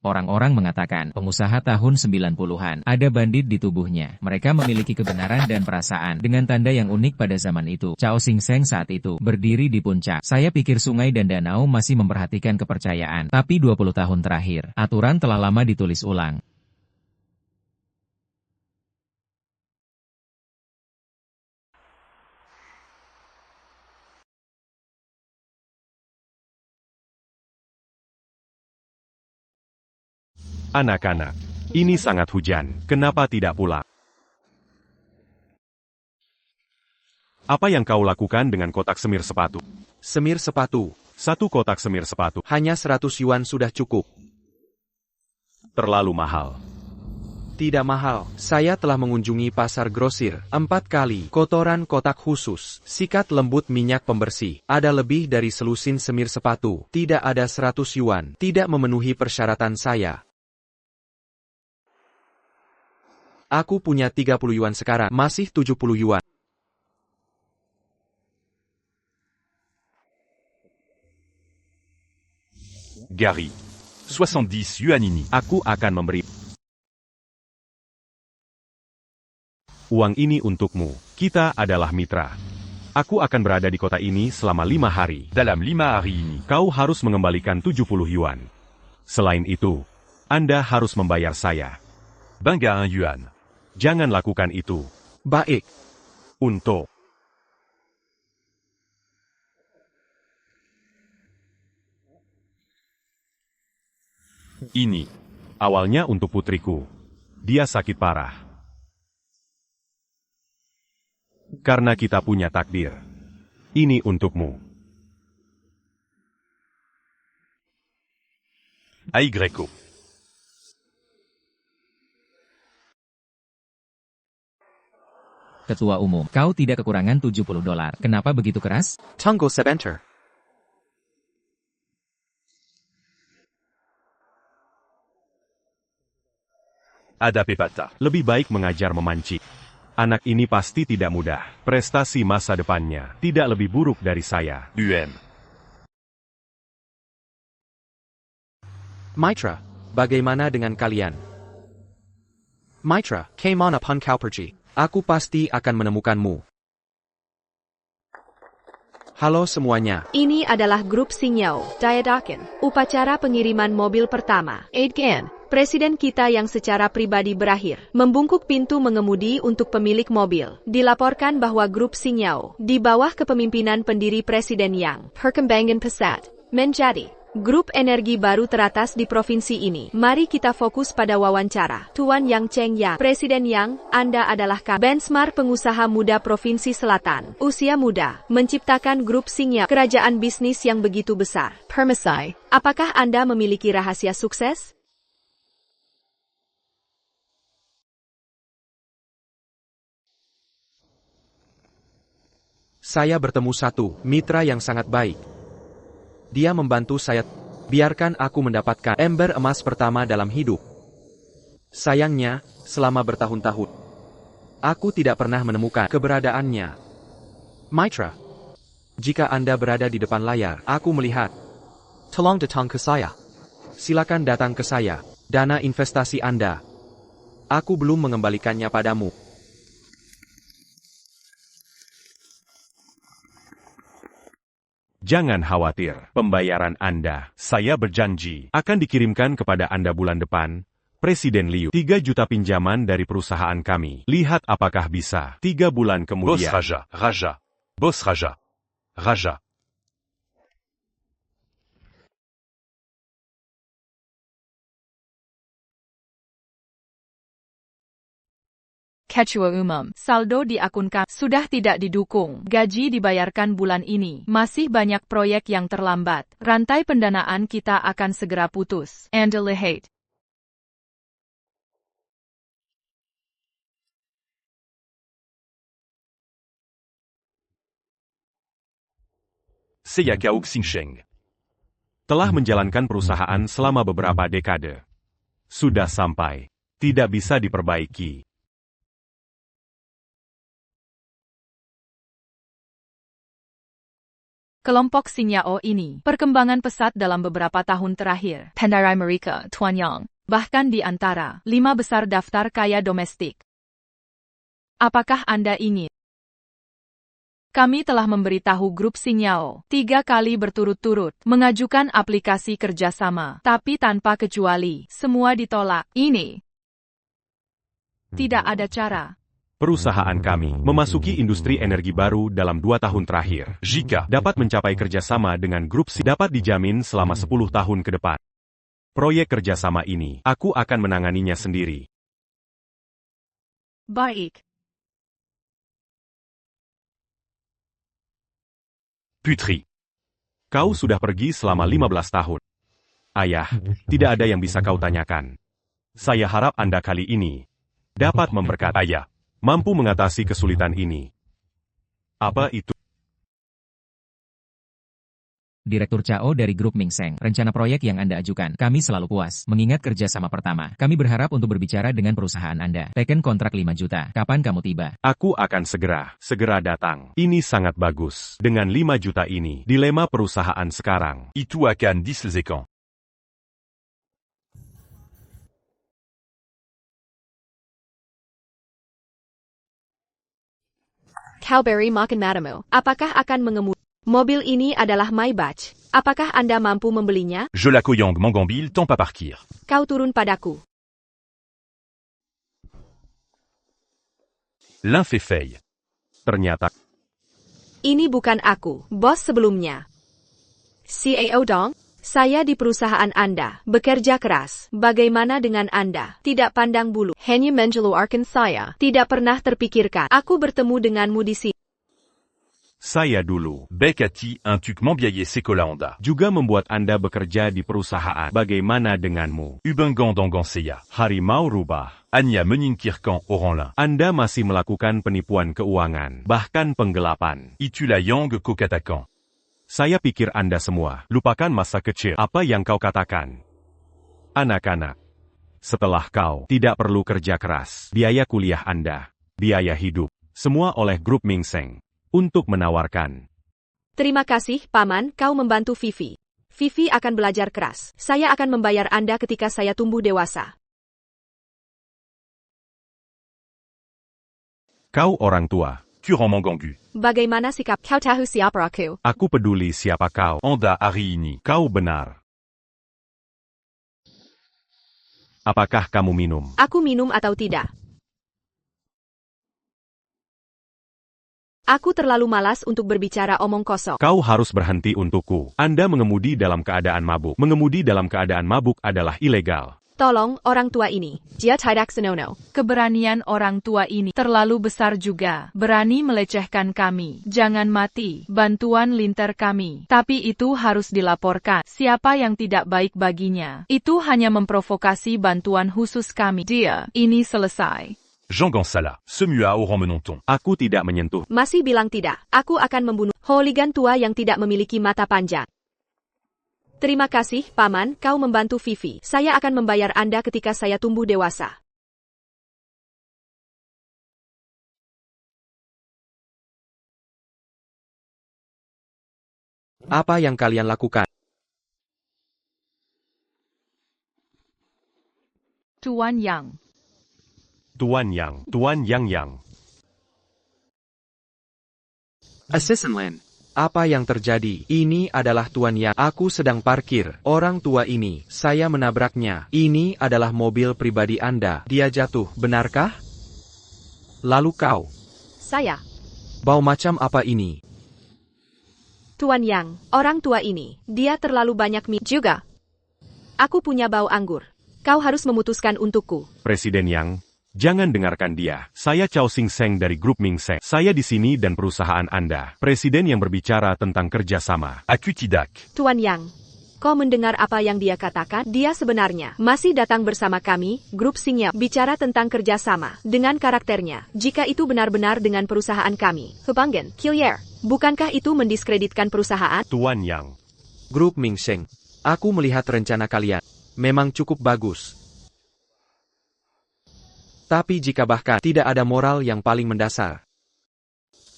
Orang-orang mengatakan, pengusaha tahun 90-an, ada bandit di tubuhnya. Mereka memiliki kebenaran dan perasaan, dengan tanda yang unik pada zaman itu. Cao Xingsheng saat itu, berdiri di puncak. Saya pikir sungai dan danau masih memperhatikan kepercayaan. Tapi 20 tahun terakhir, aturan telah lama ditulis ulang. Anak-anak, ini sangat hujan, kenapa tidak pulang? Apa yang kau lakukan dengan kotak semir sepatu? Semir sepatu. 1 kotak semir sepatu. Hanya 100 yuan sudah cukup. Terlalu mahal. Tidak mahal. Saya telah mengunjungi pasar grosir 4 kali. Kotoran kotak khusus. Sikat lembut minyak pembersih. Ada lebih dari selusin semir sepatu. Tidak ada 100 yuan. Tidak memenuhi persyaratan saya. Aku punya 30 yuan sekarang. Masih 70 yuan. Gary. 70 yuan ini. Aku akan memberi. Uang ini untukmu. Kita adalah mitra. Aku akan berada di kota ini selama 5 hari. Dalam 5 hari ini. Kau harus mengembalikan 70 yuan. Selain itu, Anda harus membayar saya. 21 yuan. Jangan lakukan itu. Baik. Untuk ini. awalnya untuk putriku. Dia sakit parah. Karena kita punya takdir. Ini untukmu. Aigreco. Ketua Umum, kau tidak kekurangan $70. Kenapa begitu keras? Tunggu sebentar. Ada pepatah. Lebih baik mengajar memancing. Anak ini pasti tidak mudah. Prestasi masa depannya tidak lebih buruk dari saya. UM. Mitra, bagaimana dengan kalian? Mitra, kemana pun kau pergi? Aku pasti akan menemukanmu. Halo semuanya. Ini adalah grup Xingyao, Diadakan, upacara pengiriman mobil pertama. Aidgan, presiden kita yang secara pribadi berakhir, membungkuk pintu mengemudi untuk pemilik mobil. Dilaporkan bahwa grup Xingyao, di bawah kepemimpinan pendiri Presiden Yang, Perkembangan Pesat, menjadi grup energi baru teratas di provinsi ini. Mari kita fokus pada wawancara. Tuan Yang Cheng Yang, Presiden Yang, Anda adalah benchmark pengusaha muda Provinsi Selatan. Usia muda, menciptakan grup Xingyao, kerajaan bisnis yang begitu besar. Permesai, apakah Anda memiliki rahasia sukses? Saya bertemu satu mitra yang sangat baik. Dia membantu saya. Biarkan aku mendapatkan ember emas pertama dalam hidup. Sayangnya, selama bertahun-tahun, aku tidak pernah menemukan keberadaannya. Mitra, jika Anda berada di depan layar, aku melihat. Tolong datang ke saya. Silakan datang ke saya. Dana investasi Anda. Aku belum mengembalikannya padamu. Jangan khawatir, pembayaran Anda, saya berjanji, akan dikirimkan kepada Anda bulan depan. Presiden Liu, 3 juta pinjaman dari perusahaan kami. Lihat apakah bisa. 3 bulan Bos kemudian. Raja. Raja. Bos Raja. Raja. Ketua Umum, saldo di akun kami sudah tidak didukung. Gaji dibayarkan bulan ini. Masih banyak proyek yang terlambat. Rantai pendanaan kita akan segera putus. Anda lihat. Saya Cao Xingsheng. Telah menjalankan perusahaan selama beberapa dekade. Sudah sampai. Tidak bisa diperbaiki. Kelompok Xingyao ini, perkembangan pesat dalam beberapa tahun terakhir. Pendarai mereka, Tuan Yang, bahkan di antara 5 besar daftar kaya domestik. Apakah Anda ingin? Kami telah memberitahu grup Xingyao 3 kali berturut-turut mengajukan aplikasi kerjasama, tapi tanpa kecuali, semua ditolak. Ini tidak ada cara. Perusahaan kami memasuki industri energi baru dalam 2 tahun terakhir. Jika Dapat mencapai kerjasama dengan grup dapat dijamin selama 10 tahun ke depan. Proyek kerjasama ini, aku akan menanganinya sendiri. Baik. Putri, Kau sudah pergi selama 15 tahun. Ayah, tidak ada yang bisa kau tanyakan. Saya harap Anda kali ini dapat memberkati ayah, mampu mengatasi kesulitan ini. Apa itu? Direktur Chao dari grup Ming Seng, rencana proyek yang Anda ajukan, kami selalu puas. Mengingat kerjasama pertama, kami berharap untuk berbicara dengan perusahaan Anda. Teken kontrak 5 juta, kapan kamu tiba? Aku akan segera datang. Ini sangat bagus. Dengan 5 juta ini, dilema perusahaan sekarang. itu akan diselesaikan. Cowberry Makan Madamu, apakah akan mengemudi? Mobil ini adalah Maybach. Apakah Anda mampu membelinya? Je la Koyang Mangambil, temps à partir. Kau turun padaku. L'un fait faille. Ternyata, Ini bukan aku, bos sebelumnya. CAO Dong, saya di perusahaan Anda, bekerja keras. Bagaimana dengan Anda? Tidak pandang bulu. Hanya mengeluarkan saya. Tidak pernah terpikirkan. Aku bertemu denganmu di sini. saya dulu Bekati, un tuk Mambiaye Sekolanda. juga membuat Anda bekerja di perusahaan. Bagaimana denganmu? Ubengan Danganseya. Harimau rubah. Anya Meninkirkan Oranlin. Anda masih melakukan penipuan keuangan, bahkan penggelapan. Itula Yang Kokatakan. Saya pikir Anda semua lupakan masa kecil. Apa yang kau katakan? Anak-anak, setelah kau tidak perlu kerja keras, biaya kuliah Anda, biaya hidup, semua oleh grup Ming Seng untuk menawarkan. Terima kasih, Paman, kau membantu Vivi. Vivi akan belajar keras. Saya akan membayar Anda ketika saya tumbuh dewasa. Kau orang tua. Kuran Mangangu. Bagaimana sikap kau tahu siapa aku? Aku peduli siapa kau. Anda hari ini. Kau benar. Apakah kamu minum? Aku minum atau tidak? Aku terlalu malas untuk berbicara omong kosong. Kau harus berhenti untukku. Anda mengemudi dalam keadaan mabuk. Mengemudi dalam keadaan mabuk adalah ilegal. Tolong, orang tua ini. Dia tidak senonoh. Keberanian orang tua ini terlalu besar juga. Berani melecehkan kami. Jangan mati. Bantuan linter kami. Tapi itu harus dilaporkan. Siapa yang tidak baik baginya. Itu hanya memprovokasi bantuan khusus kami. Dia, ini selesai. Jean Gansala. Semua Oran Menonton. Aku tidak menyentuh. Masih bilang tidak. Aku akan membunuh hooligan tua yang tidak memiliki mata panjang. Terima kasih, Paman, kau membantu Vivi. Saya akan membayar Anda ketika saya tumbuh dewasa. Apa yang kalian lakukan? Tuan Yang. Tuan Yang. Assistant Lan. Apa yang terjadi? Ini adalah Tuan Yang. Aku sedang parkir. Orang tua ini, saya menabraknya. Ini adalah mobil pribadi Anda. Dia jatuh, benarkah? Lalu kau. Saya, Bau macam apa ini? Tuan Yang, orang tua ini, dia terlalu banyak juga. Aku punya bau anggur. Kau harus memutuskan untukku. Presiden Yang, jangan dengarkan dia. Saya Chao Sing Seng dari grup Ming Seng. Saya di sini dan perusahaan Anda. Presiden yang berbicara tentang kerjasama. Akutidak. Tuan Yang, kau mendengar apa yang dia katakan? Dia sebenarnya masih datang bersama kami, grup Xingyao, bicara tentang kerjasama dengan karakternya. Jika itu benar-benar dengan perusahaan kami, Hubanggen, Killier, bukankah itu mendiskreditkan perusahaan? Tuan Yang, Grup Ming Seng. Aku melihat rencana kalian. Memang cukup bagus. Tapi jika bahkan tidak ada moral yang paling mendasar.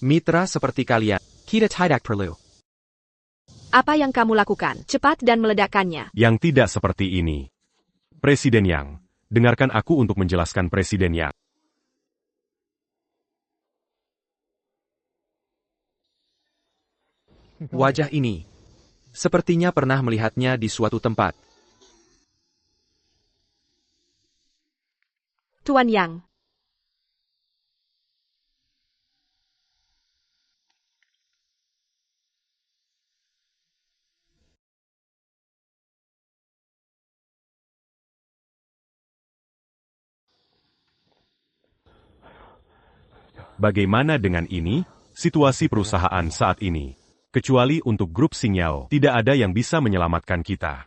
Mitra seperti kalian, kita tidak perlu. Apa yang kamu lakukan? Cepat dan meledakkannya. Yang tidak seperti ini. Presiden Yang, dengarkan aku untuk menjelaskan Presiden Yang. Wajah ini. Sepertinya pernah melihatnya di suatu tempat. Tuan Yang. Bagaimana dengan ini? Situasi perusahaan saat ini. Kecuali untuk grup Xingyao, tidak ada yang bisa menyelamatkan kita.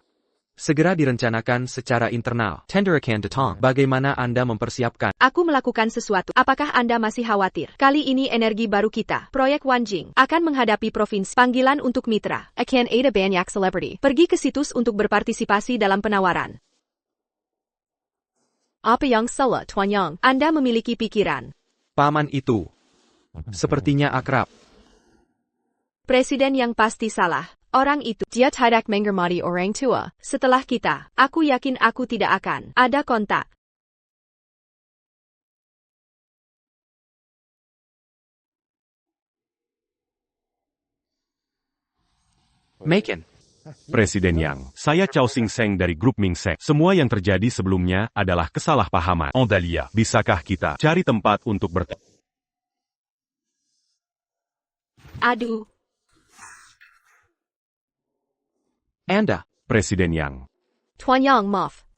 Segera direncanakan secara internal. Tenderakan Datang. Bagaimana Anda mempersiapkan? Aku melakukan sesuatu. Apakah Anda masih khawatir? Kali ini energi baru kita, Proyek Wanjing, akan menghadapi provinsi. Panggilan untuk mitra. Akan ada banyak selebriti. Pergi ke situs untuk berpartisipasi dalam penawaran. Apa yang salah, Tuan Yang? Anda memiliki pikiran. Paman itu. Sepertinya akrab. Presiden yang pasti salah. Orang itu, dia tidak menghormati orang tua. Setelah kita, aku yakin aku tidak akan ada kontak. Maken. Presiden Yang, saya Chao Xing Seng dari grup Ming Seng. Semua yang terjadi sebelumnya adalah kesalahpahaman. Andalia. Bisakah kita cari tempat untuk bertemu? Aduh. Anda. Presiden Yang. Tuan Yang,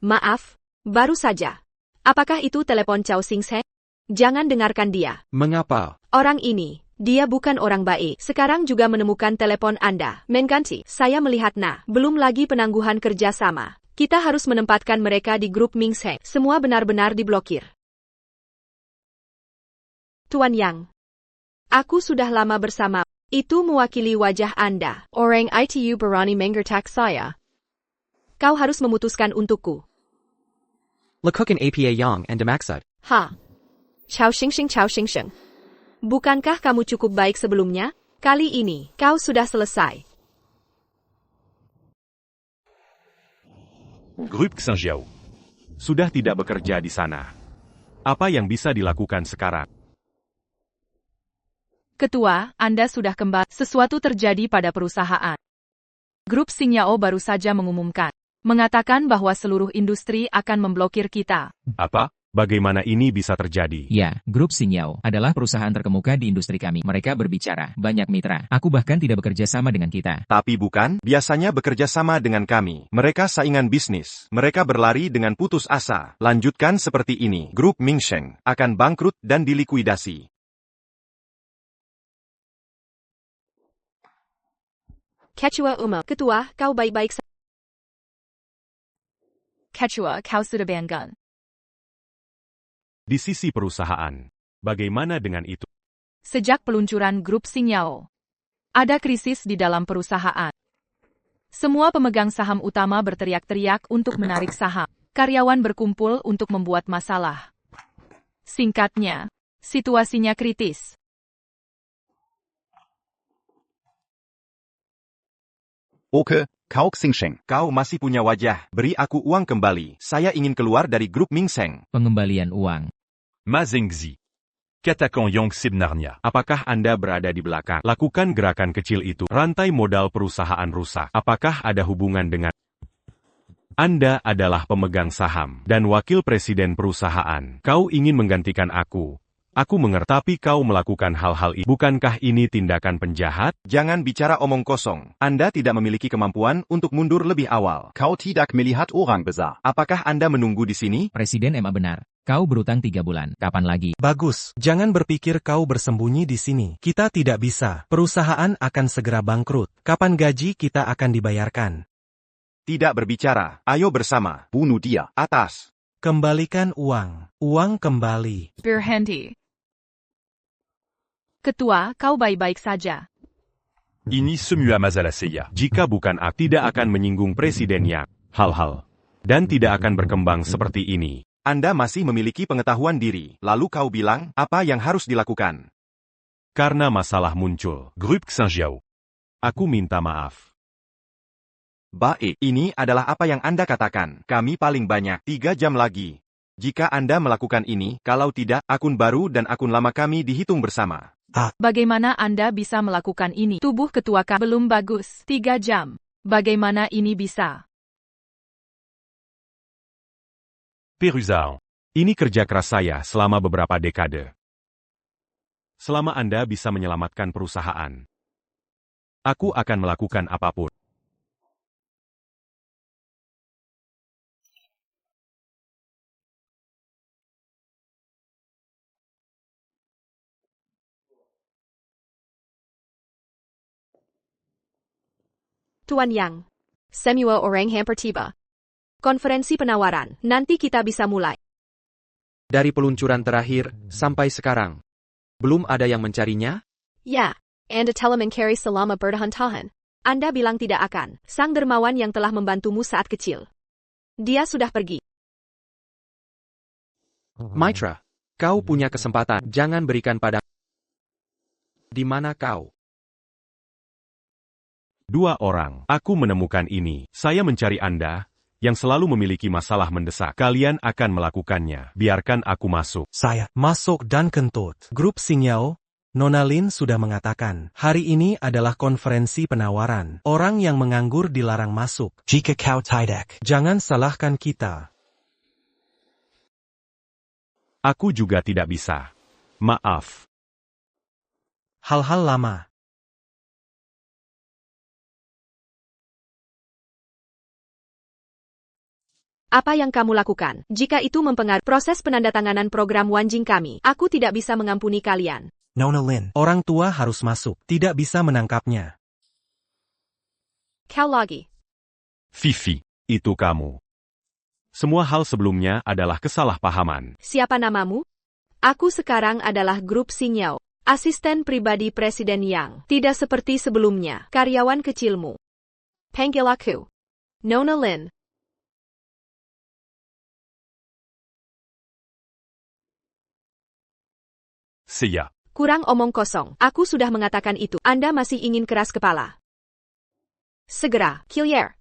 maaf, baru saja. Apakah itu telepon Chao Xing Seng? Jangan dengarkan dia. Mengapa? Orang ini, dia bukan orang baik. Sekarang juga menemukan telepon Anda. Mengganti, saya melihat belum lagi penangguhan kerjasama. Kita harus menempatkan mereka di grup Ming Seng. Semua benar-benar diblokir. Tuan Yang. Aku sudah lama bersama. Itu mewakili wajah Anda. Orang itu berani menggertak saya. Kau harus memutuskan untukku. Lakukan APA Yang and Demaksud. Ha. Chao Xing. Bukankah kamu cukup baik sebelumnya? Kali ini, kau sudah selesai. Grup Xinjiao. Sudah tidak bekerja di sana. Apa yang bisa dilakukan sekarang? Ketua, Anda sudah kembali. Sesuatu terjadi pada perusahaan. Grup Xingyao baru saja mengatakan bahwa seluruh industri akan memblokir kita. Apa? Bagaimana ini bisa terjadi? Ya, grup Xingyao adalah perusahaan terkemuka di industri kami. Mereka berbicara, banyak mitra. Aku bahkan tidak bekerja sama dengan kita. Tapi bukan, biasanya bekerja sama dengan kami. Mereka saingan bisnis. Mereka berlari dengan putus asa. Lanjutkan seperti ini. Grup Ming Seng akan bangkrut dan dilikuidasi. Ketua Umum. Ketua, kau baik-baik saja. Ketua, kau sudah banggan. Di sisi perusahaan, bagaimana dengan itu? Sejak peluncuran grup Xingyao, ada krisis di dalam perusahaan. Semua pemegang saham utama berteriak-teriak untuk menarik saham. Karyawan berkumpul untuk membuat masalah. Singkatnya, situasinya kritis. Oke, Kau Xing Seng. Kau masih punya wajah. Beri aku uang kembali. Saya ingin keluar dari grup Ming Seng. Pengembalian uang. Ma Zengzi. Katakan Yang sebenarnya. Apakah Anda berada di belakang? Lakukan gerakan kecil itu. Rantai modal perusahaan rusak. Apakah ada hubungan dengan Anda adalah pemegang saham dan wakil presiden perusahaan. Kau ingin menggantikan aku. Aku mengerti, tapi kau melakukan hal-hal ini. Bukankah ini tindakan penjahat? Jangan bicara omong kosong. Anda tidak memiliki kemampuan untuk mundur lebih awal. Kau tidak melihat orang besar. Apakah Anda menunggu di sini? Presiden MA benar. Kau berutang 3 bulan. Kapan lagi? Bagus. Jangan berpikir kau bersembunyi di sini. Kita tidak bisa. Perusahaan akan segera bangkrut. Kapan gaji kita akan dibayarkan? Tidak berbicara. Ayo bersama. Bunuh dia. Atas. Kembalikan uang. Uang kembali. Berhenti. Ketua, kau baik-baik saja. Ini semua masalah saya. Jika bukan aku, tidak akan menyinggung presiden Yang. Hal-hal. Dan tidak akan berkembang seperti ini. Anda masih memiliki pengetahuan diri. Lalu kau bilang, apa yang harus dilakukan? Karena masalah muncul. Grup Xinjiao. Aku minta maaf. Baik, ini adalah apa yang Anda katakan. Kami paling banyak 3 jam lagi. Jika Anda melakukan ini, kalau tidak, akun baru dan akun lama kami dihitung bersama. Bagaimana Anda bisa melakukan ini? Tubuh ketua belum bagus. 3 jam. Bagaimana ini bisa? Peruzan. Ini kerja keras saya selama beberapa dekade. Selama Anda bisa menyelamatkan perusahaan, aku akan melakukan apapun. Tuan Yang. Semua orang hampir tiba. Konferensi penawaran. Nanti kita bisa mulai. Dari peluncuran terakhir sampai sekarang, belum ada yang mencarinya? Ya, Anda telah mencari selama bertahun-tahun. Anda bilang tidak akan. Sang dermawan yang telah membantumu saat kecil. Dia sudah pergi. Mitra, kau punya kesempatan. Jangan berikan pada. Di mana kau? 2 orang. Aku menemukan ini. Saya mencari Anda, yang selalu memiliki masalah mendesak. Kalian akan melakukannya. Biarkan aku masuk. Saya masuk dan kentut. Grup Xingyao, Nona Lin sudah mengatakan, hari ini adalah konferensi penawaran. Orang yang menganggur dilarang masuk. Jika kau tidak, jangan salahkan kita. Aku juga tidak bisa. Maaf. Hal-hal lama. Apa yang kamu lakukan? Jika itu mempengaruhi proses penandatanganan program Wanjing kami, aku tidak bisa mengampuni kalian. Nona Lin, orang tua harus masuk. Tidak bisa menangkapnya. Kau lagi. Fifi, itu kamu. Semua hal sebelumnya adalah kesalahpahaman. Siapa namamu? Aku sekarang adalah Grup Xingyao, asisten pribadi Presiden Yang. Tidak seperti sebelumnya, karyawan kecilmu. Panggil aku Nona Lin. Siap. Kurang omong kosong. Aku sudah mengatakan itu. Anda masih ingin keras kepala. Segera, Killier.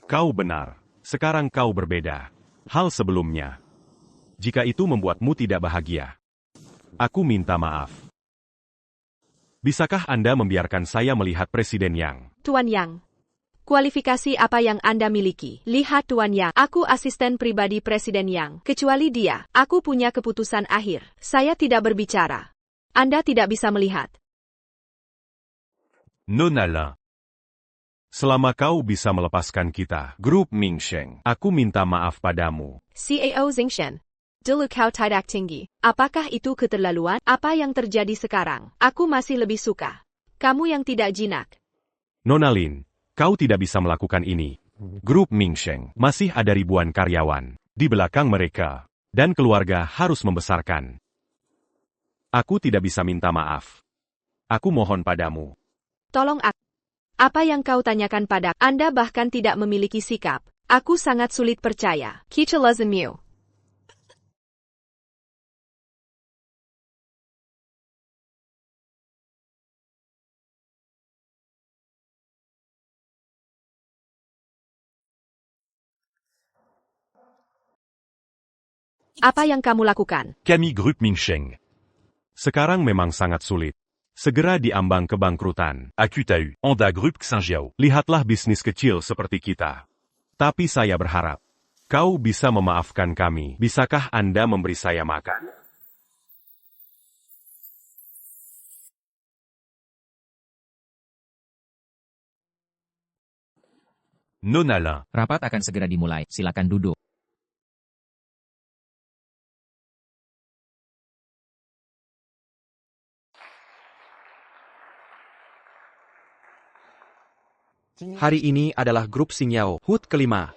Kau benar. Sekarang kau berbeda. Hal sebelumnya. Jika itu membuatmu tidak bahagia, aku minta maaf. Bisakah Anda membiarkan saya melihat Presiden Yang? Tuan Yang. Kualifikasi apa yang Anda miliki? Lihat Tuan Yang, aku asisten pribadi Presiden Yang. Kecuali dia, aku punya keputusan akhir. Saya tidak berbicara. Anda tidak bisa melihat. Nona Lin. Selama kau bisa melepaskan kita, Grup Mingsheng, aku minta maaf padamu. CAO Zingshen. Dulu kau tidak tinggi. Apakah itu keterlaluan? Apa yang terjadi sekarang? Aku masih lebih suka. Kamu yang tidak jinak. Nona Lin, kau tidak bisa melakukan ini. Grup Mingsheng masih ada ribuan karyawan di belakang mereka, dan keluarga harus membesarkan. Aku tidak bisa minta maaf. Aku mohon padamu. Tolong aku. Apa yang kau tanyakan pada Anda bahkan tidak memiliki sikap. Aku sangat sulit percaya. Kichelazemiu. Apa yang kamu lakukan? Kami Grup Mingsheng. Sekarang memang sangat sulit. Segera diambang kebangkrutan. AQTAU, Anda Grup Xinjiao. Lihatlah bisnis kecil seperti kita. Tapi saya berharap kau bisa memaafkan kami. Bisakah Anda memberi saya makan? Nona Lin. Rapat akan segera dimulai. Silakan duduk. Hari ini adalah Grup Xingyao HUT kelima.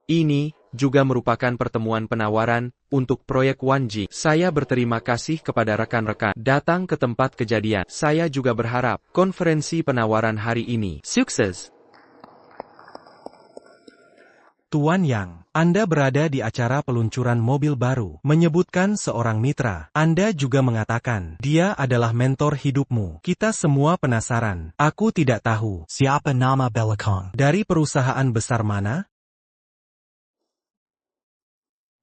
Ini juga merupakan pertemuan penawaran untuk proyek Wanji. Saya berterima kasih kepada rekan-rekan datang ke tempat kejadian. Saya juga berharap konferensi penawaran hari ini sukses. Tuan Yang, Anda berada di acara peluncuran mobil baru, menyebutkan seorang mitra. Anda juga mengatakan, dia adalah mentor hidupmu. Kita semua penasaran. Aku tidak tahu. Siapa nama Belakang? Dari perusahaan besar mana?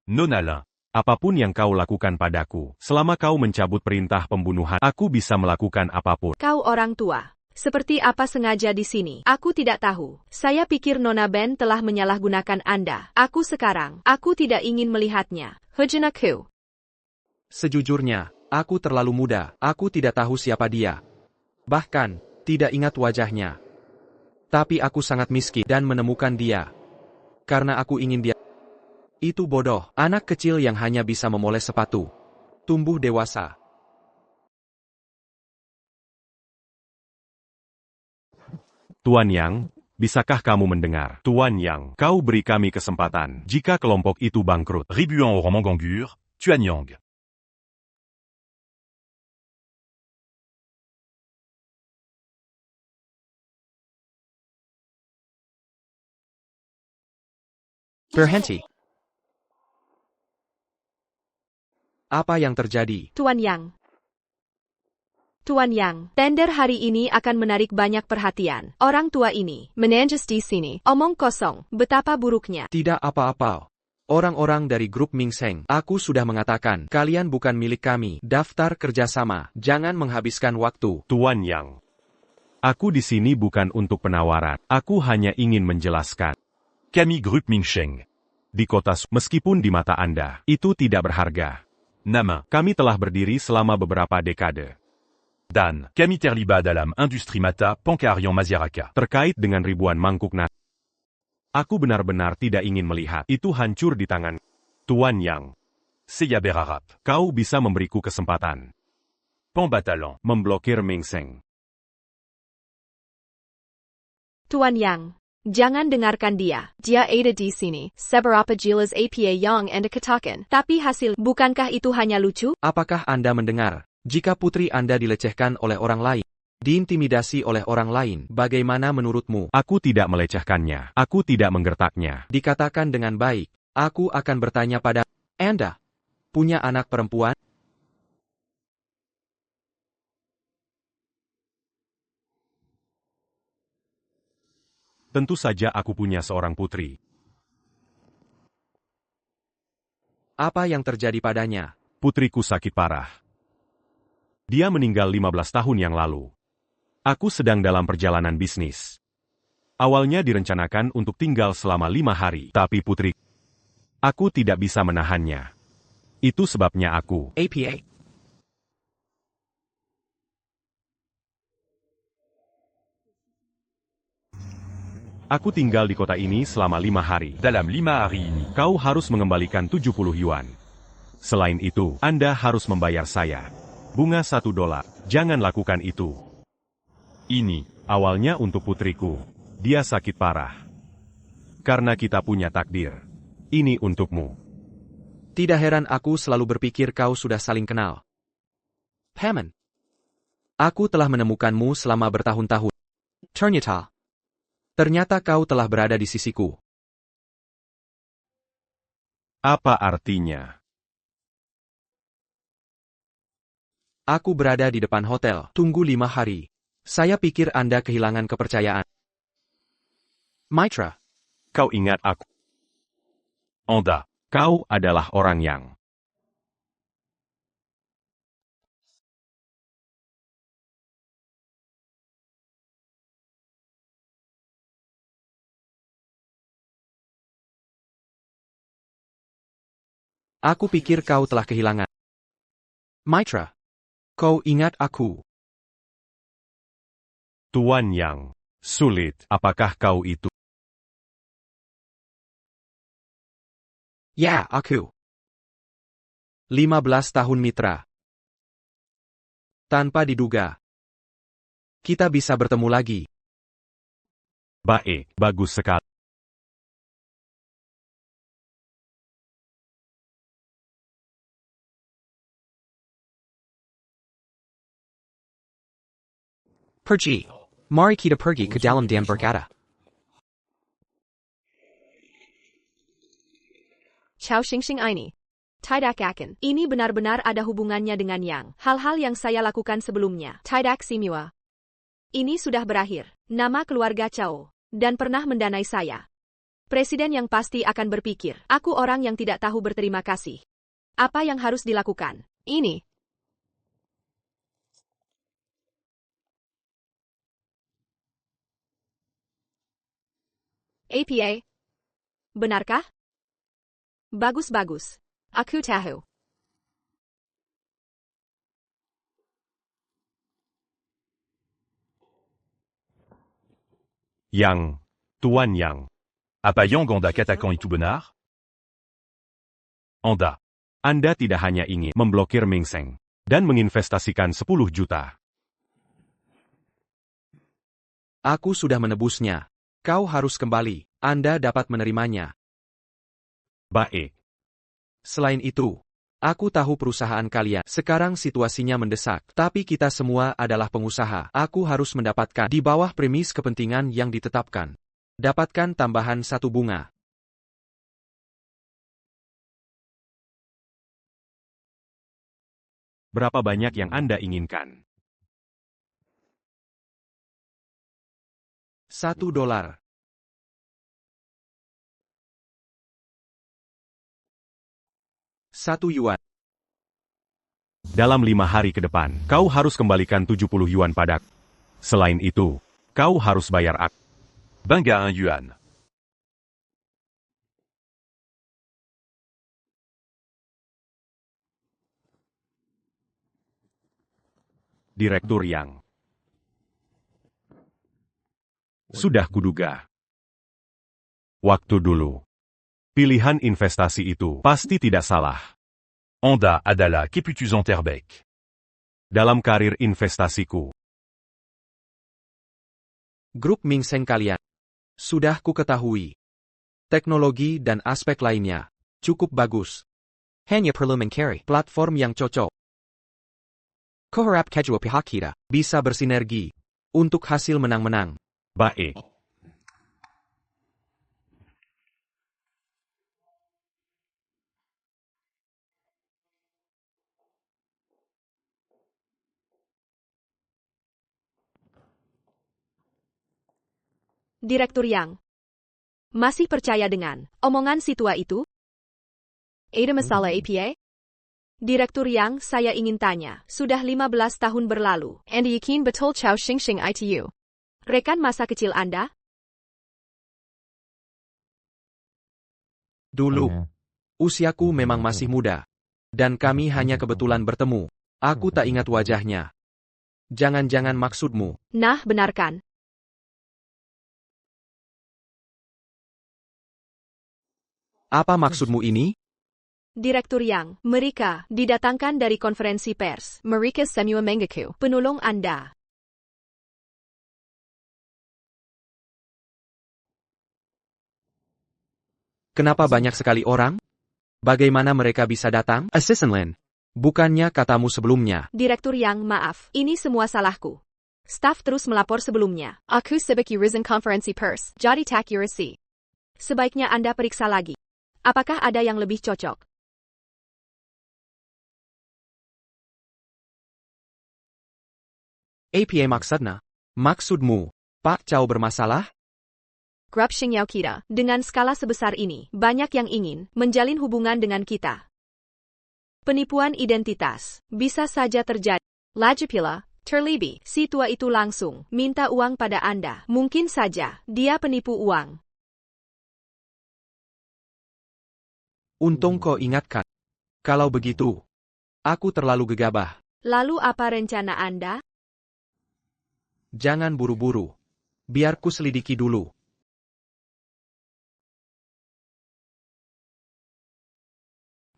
Non Alain. Apapun yang kau lakukan padaku, selama kau mencabut perintah pembunuhan, aku bisa melakukan apapun. Kau orang tua. Seperti apa sengaja di sini? Aku tidak tahu. Saya pikir Nona Ben telah menyalahgunakan Anda. Aku tidak ingin melihatnya. Hujanaku. Sejujurnya, aku terlalu muda. Aku tidak tahu siapa dia. Bahkan, tidak ingat wajahnya. Tapi aku sangat miskin dan menemukan dia. Karena aku ingin dia. Itu bodoh, anak kecil yang hanya bisa memoles sepatu. Tumbuh dewasa. Tuan Yang, bisakah kamu mendengar? Tuan Yang, kau beri kami kesempatan. Jika kelompok itu bangkrut, Ribuan au roman Gangur, Tuanyang. Berhenti. Apa yang terjadi? Tuan Yang. Tender hari ini akan menarik banyak perhatian. Orang tua ini, menanjas di sini, omong kosong, betapa buruknya. Tidak apa-apa. Orang-orang dari grup Ming Seng, aku sudah mengatakan, kalian bukan milik kami. Daftar kerjasama, jangan menghabiskan waktu. Tuan Yang, aku di sini bukan untuk penawaran. Aku hanya ingin menjelaskan. Kami Grup Mingsheng. Di kota, meskipun di mata Anda, itu tidak berharga. Nama, Kami telah berdiri selama beberapa dekade. Dan, kami terlibat dalam industri mata Pankarian Maziaraka. Terkait dengan ribuan mangkuk nasi. Aku benar-benar tidak ingin melihat itu hancur di tangan. Tuan Yang, Seya Berarap. kau bisa memberiku kesempatan. Pambatalan. Memblokir Ming Seng. Tuan Yang. Jangan dengarkan dia. Dia ada di sini. Seberapa jelas apa yang Anda katakan. Tapi hasil, bukankah itu hanya lucu? Apakah Anda mendengar? Jika putri Anda dilecehkan oleh orang lain, diintimidasi oleh orang lain, bagaimana menurutmu? Aku tidak melecehkannya. Aku tidak menggertaknya. Dikatakan dengan baik, aku akan bertanya pada Anda. Punya anak perempuan? Tentu saja aku punya seorang putri. Apa yang terjadi padanya? Putriku sakit parah. Dia meninggal 15 tahun yang lalu. Aku sedang dalam perjalanan bisnis. Awalnya direncanakan untuk tinggal selama 5 hari, tapi putri, aku tidak bisa menahannya. Itu sebabnya aku. APA. Aku tinggal di kota ini selama 5 hari. Dalam 5 hari ini. Kau harus mengembalikan 70 yuan. Selain itu, Anda harus membayar saya. Bunga $1. Jangan lakukan itu. Ini, awalnya untuk putriku. Dia sakit parah. Karena kita punya takdir. Ini untukmu. Tidak heran aku selalu berpikir kau sudah saling kenal. Hammond. Aku telah menemukanmu selama bertahun-tahun. Ternyata kau telah berada di sisiku. Apa artinya? Aku berada di depan hotel, tunggu 5 hari. Saya pikir Anda kehilangan kepercayaan. Mitra. Kau ingat aku? Anda. Kau adalah orang yang... Aku pikir kau telah kehilangan. Mitra. Kau ingat aku? Tuan Yang. Sulit, apakah kau itu? Ya, aku. 15 tahun mitra. Tanpa diduga. Kita bisa bertemu lagi. Baik, bagus sekali. Pergi. Mari kita pergi ke dalam dan berkata. Chao Xingxing ini. Tidak akan. Ini benar-benar ada hubungannya dengan hal-hal yang saya lakukan sebelumnya. Tidak Simua. Ini sudah berakhir. Nama keluarga Chao. Dan pernah mendanai saya. Presiden yang pasti akan berpikir, aku orang yang tidak tahu berterima kasih. Apa yang harus dilakukan? Ini. APA. Benarkah? Bagus-bagus. Aku tahu. Yang, Tuan Yang. Apa Yang anda katakan itu benar? Anda. Anda tidak hanya ingin memblokir Ming Sheng dan menginvestasikan 10 juta. Aku sudah menebusnya. Kau harus kembali. Anda dapat menerimanya. Baik. Selain itu, aku tahu perusahaan kalian sekarang situasinya mendesak, tapi kita semua adalah pengusaha. Aku harus mendapatkan di bawah premis kepentingan yang ditetapkan. Dapatkan tambahan 1 bunga. Berapa banyak yang Anda inginkan? $1. $1. Dalam 5 hari ke depan, kau harus kembalikan 70 yuan padaku. Selain itu, kau harus bayar aku. Benga 1 yuan. Direktur Yang. Sudah kuduga. Waktu dulu. Pilihan investasi itu pasti tidak salah. Anda adalah keputusan terbaik. Dalam karir investasiku. Grup Ming Sheng kalian. Sudah ku ketahui. Teknologi dan aspek lainnya cukup bagus. Hanya perlu mencari platform yang cocok. Koharap kedua pihak kita bisa bersinergi untuk hasil menang-menang. Baik. Direktur Yang. Masih percaya dengan omongan si tua itu? Ada masalah APA? Direktur Yang, saya ingin tanya, sudah 15 tahun berlalu, Anda yakin betul Chao Xingxing itu? Rekan masa kecil Anda? Dulu, usiaku memang masih muda. Dan kami hanya kebetulan bertemu. Aku tak ingat wajahnya. Jangan-jangan maksudmu. Nah, benarkan. Apa maksudmu ini? Direktur Yang, mereka didatangkan dari konferensi pers. Mereka semua mengaku penolong Anda. Kenapa banyak sekali orang? Bagaimana mereka bisa datang? Assistant Lin. Bukannya katamu sebelumnya. Direktur Yang, maaf, ini semua salahku. Staf terus melapor sebelumnya. Aku sebagai reason konferensi pers, jadi tak urasi. Sebaiknya Anda periksa lagi. Apakah ada yang lebih cocok? APA maksudnya? Maksudmu, Pak Chao bermasalah? Grup Xingyao kita, dengan skala sebesar ini, banyak yang ingin menjalin hubungan dengan kita. Penipuan identitas bisa saja terjadi. Lagi pula, terlebih, si tua itu langsung minta uang pada Anda. Mungkin saja dia penipu uang. Untung kau ingatkan. Kalau begitu, aku terlalu gegabah. Lalu apa rencana Anda? Jangan buru-buru. Biar ku selidiki dulu.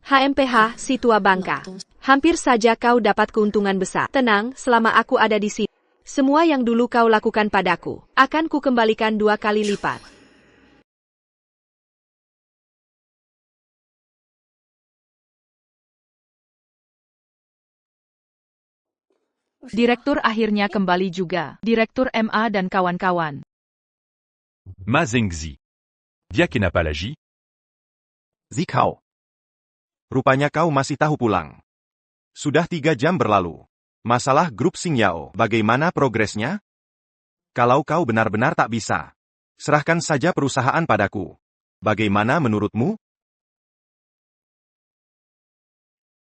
HMPH, si tua bangka. Hampir saja kau dapat keuntungan besar. Tenang, selama aku ada di sini. Semua yang dulu kau lakukan padaku, akan ku kembalikan 2 kali lipat. Direktur akhirnya kembali juga. Direktur MA dan kawan-kawan. Ma Zhengzi. Dia kenapa lagi? Sieh kau. Rupanya kau masih tahu pulang. Sudah 3 jam berlalu. Masalah grup Xingyao, bagaimana progresnya? Kalau kau benar-benar tak bisa, serahkan saja perusahaan padaku. Bagaimana menurutmu?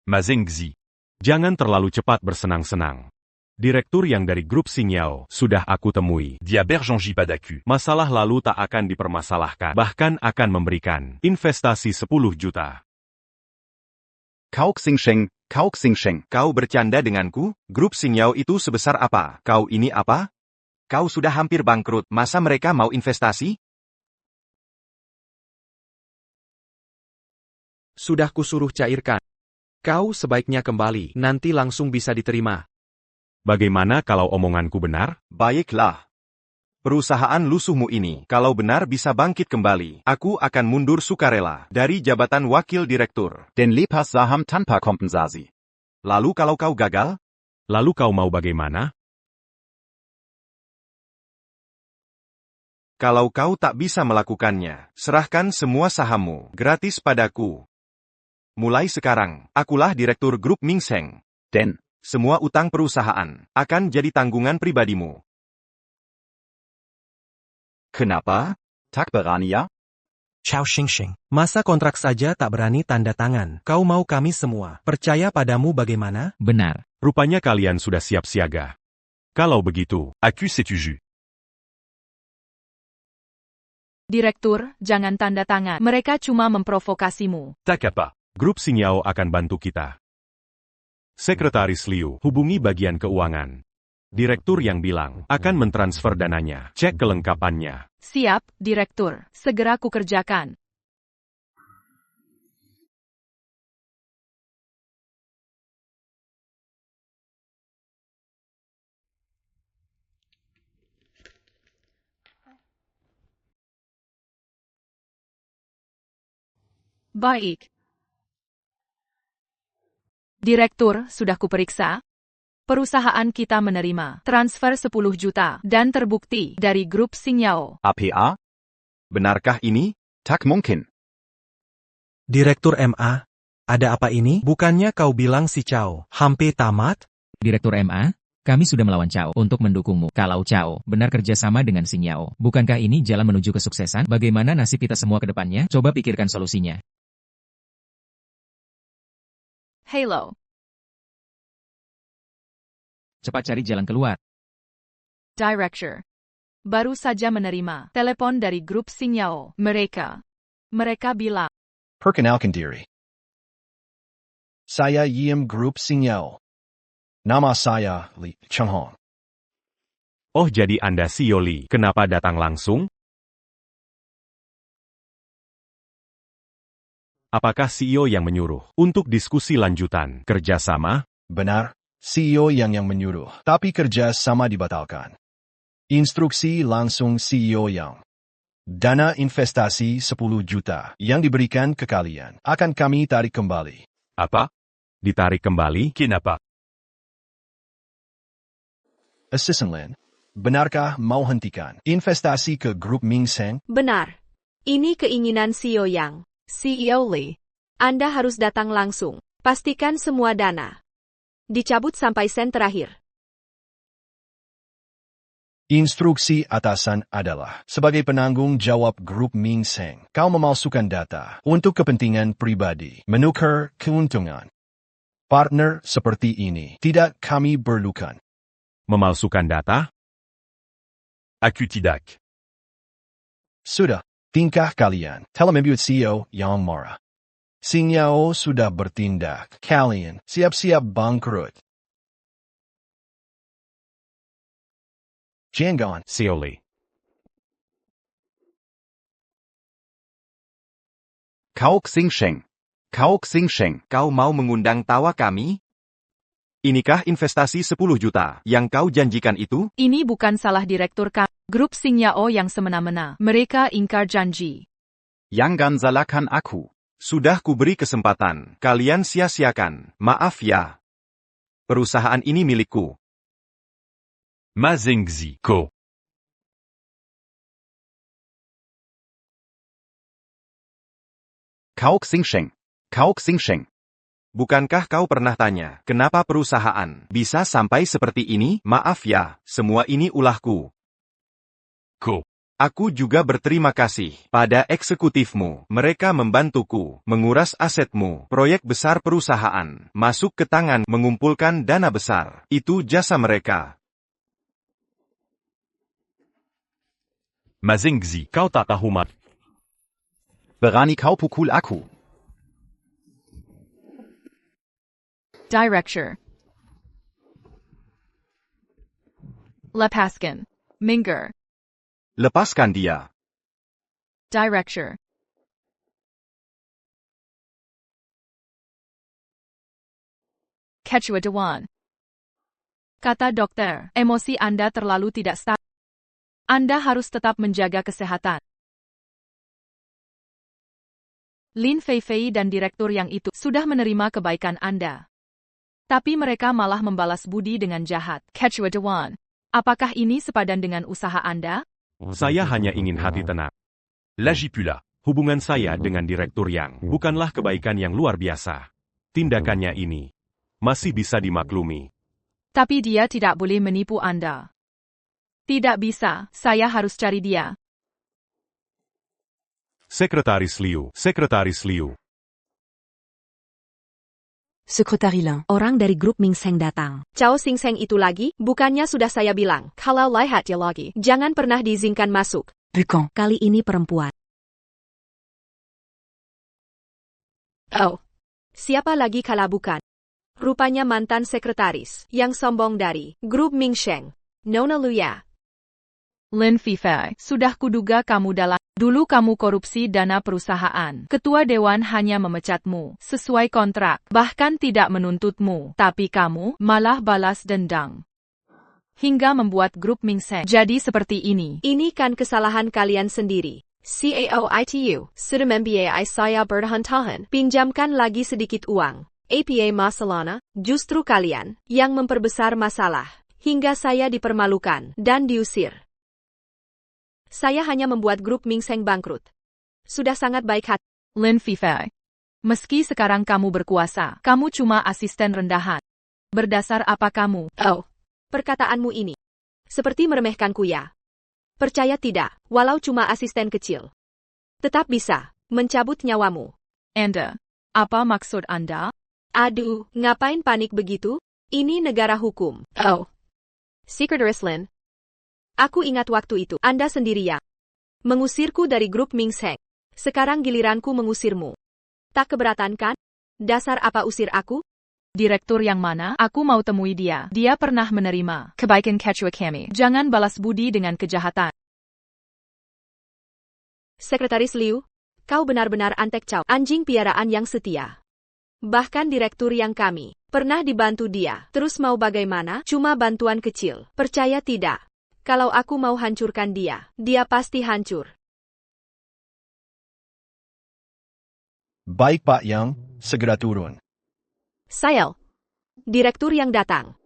Ma Zhengzi. Jangan terlalu cepat bersenang-senang. Direktur yang dari grup Xingyao sudah aku temui. Dia Bergenji padaku. Masalah lalu tak akan dipermasalahkan, bahkan akan memberikan investasi 10 juta. Kau Xingsheng. Kau bercanda denganku? Grup Xingyao itu sebesar apa? Kau ini apa? Kau sudah hampir bangkrut, masa mereka mau investasi? Sudah kusuruh cairkan. Kau sebaiknya kembali, nanti langsung bisa diterima. Bagaimana kalau omonganku benar? Baiklah. Perusahaan lusuhmu ini, kalau benar bisa bangkit kembali, aku akan mundur sukarela dari jabatan wakil direktur. Den lepas saham tanpa kompensasi. Lalu kalau kau gagal? Lalu kau mau bagaimana? Kalau kau tak bisa melakukannya, serahkan semua sahammu gratis padaku. Mulai sekarang, akulah direktur grup Mingsheng. Den. Semua utang perusahaan akan jadi tanggungan pribadimu. Kenapa? Tak berani ya? Chao Xingxing. Masa kontrak saja tak berani tanda tangan. Kau mau kami semua percaya padamu bagaimana? Benar. Rupanya kalian sudah siap siaga. Kalau begitu, Aku setuju. Direktur, jangan tanda tangan. Mereka cuma memprovokasimu. Tak apa. grup Xingyao akan bantu kita. Sekretaris Liu, hubungi bagian keuangan. Direktur yang bilang akan mentransfer dananya. Cek kelengkapannya. Siap, Direktur. Segera kukerjakan. Baik. Direktur, sudah kuperiksa. Perusahaan kita menerima transfer 10 juta dan terbukti dari grup Xingyao. APA? Benarkah ini? Tak mungkin. Direktur MA, ada apa ini? Bukannya kau bilang si Chao hampir tamat? Direktur MA, kami sudah melawan Chao untuk mendukungmu. Kalau Chao benar kerjasama dengan Xingyao, bukankah ini jalan menuju kesuksesan? Bagaimana nasib kita semua ke depannya? Coba pikirkan solusinya. Halo. Cepat cari jalan keluar. Director. Baru saja menerima telepon dari grup Xingyao. Mereka bilang, Perkenalkan diri. Saya Yim Group Xingyao. Nama saya Li Chenghong. Oh, jadi Anda CEO Li. Kenapa datang langsung? Apakah CEO yang menyuruh untuk diskusi lanjutan kerjasama? Benar, CEO yang menyuruh, tapi kerja sama dibatalkan. Instruksi langsung CEO yang. Dana investasi 10 juta yang diberikan ke kalian akan kami tarik kembali. Apa? Ditarik kembali? Kenapa? Assistant Lin, benarkah mau hentikan investasi ke grup Mingsheng? Benar. Ini keinginan CEO Yang. CEO Li. Anda harus datang langsung. Pastikan semua dana dicabut sampai sen terakhir. Instruksi atasan adalah, sebagai penanggung jawab grup Mingsheng, kau memalsukan data untuk kepentingan pribadi, menukar keuntungan. Partner seperti ini tidak kami perlukan. Memalsukan data? Aku tidak. Sudah, tingkah kalian telah membuat CEO yang marah. Xingyao sudah bertindak, kalian siap-siap bangkrut. Jangan. CEO Li. Kau Xingsheng. Kau mau mengundang tawa kami? Inikah investasi 10 juta yang kau janjikan itu? ini bukan salah direktur kami. Grup Xingyao yang semena-mena. Mereka ingkar janji. Jangan salahkan aku. Sudah kuberi kesempatan, kalian sia-siakan. Maaf ya. Perusahaan ini milikku. Ma Zhengzi. Ko. Kau Xingsheng. Bukankah kau pernah tanya, kenapa perusahaan bisa sampai seperti ini? Maaf ya, semua ini ulahku. Aku juga berterima kasih pada eksekutifmu. Mereka membantuku menguras asetmu. Proyek besar perusahaan masuk ke tangan mengumpulkan dana besar. Itu jasa mereka. Mazengzi, kau tak tahu mat. Berani kau pukul aku. Director. Lepaskan. Minggir. Lepaskan dia. Director. Kechua Dewan. Kata dokter, emosi Anda terlalu tidak stabil. Anda harus tetap menjaga kesehatan. Lin Feifei dan direktur yang itu sudah menerima kebaikan Anda. Tapi mereka malah membalas budi dengan jahat. Kechua Dewan. Apakah ini sepadan dengan usaha Anda? Saya hanya ingin hati tenang. Lagi pula. Hubungan saya dengan Direktur Yang bukanlah kebaikan yang luar biasa. Tindakannya ini masih bisa dimaklumi. Tapi dia tidak boleh menipu Anda. Tidak bisa, saya harus cari dia. Sekretaris Liu. Sekretari Lang, orang dari grup Ming Seng datang. Chao Sing Seng itu lagi? Bukannya sudah saya bilang, kalau lihat dia lagi, jangan pernah diizinkan masuk. Bukan, kali ini perempuan. Oh, siapa lagi kalau bukan? Rupanya mantan sekretaris, yang sombong dari grup Ming Sheng. Nona Luya. Lin Feifei, sudah kuduga kamu dalam. Dulu kamu korupsi dana perusahaan. Ketua Dewan hanya memecatmu sesuai kontrak, bahkan tidak menuntutmu. Tapi kamu malah balas dendam. Hingga membuat grup Ming Seng jadi seperti ini. Ini kan kesalahan kalian sendiri. CAO ITU, sudah membiayai saya bertahan-tahan. Pinjamkan lagi sedikit uang. APA masalahnya, justru kalian yang memperbesar masalah. Hingga saya dipermalukan dan diusir. Saya hanya membuat grup Ming Seng bangkrut. Sudah sangat baik hati. Lin Feifei. Meski sekarang kamu berkuasa, kamu cuma asisten rendahan. Berdasar apa kamu? Oh, perkataanmu ini seperti meremehkanku ya. Percaya tidak, walau cuma asisten kecil. Tetap bisa mencabut nyawamu. Anda, apa maksud Anda? Aduh, ngapain panik begitu? Ini negara hukum. Oh, Sekretaris Lin. Aku ingat waktu itu, Anda sendiri ya. Mengusirku dari grup Ming Seng. Sekarang giliranku mengusirmu. Tak keberatan kan? Dasar apa usir aku? Direktur yang mana? Aku mau temui dia. Dia pernah menerima kebaikan Kechua kami. Jangan balas budi dengan kejahatan. Sekretaris Liu, kau benar-benar antek Chao, anjing piaraan yang setia. Bahkan direktur yang kami pernah dibantu dia. Terus mau bagaimana? Cuma bantuan kecil. Percaya tidak? Kalau aku mau hancurkan dia, dia pasti hancur. Baik Pak Yang, segera turun. Sayel, direktur yang datang.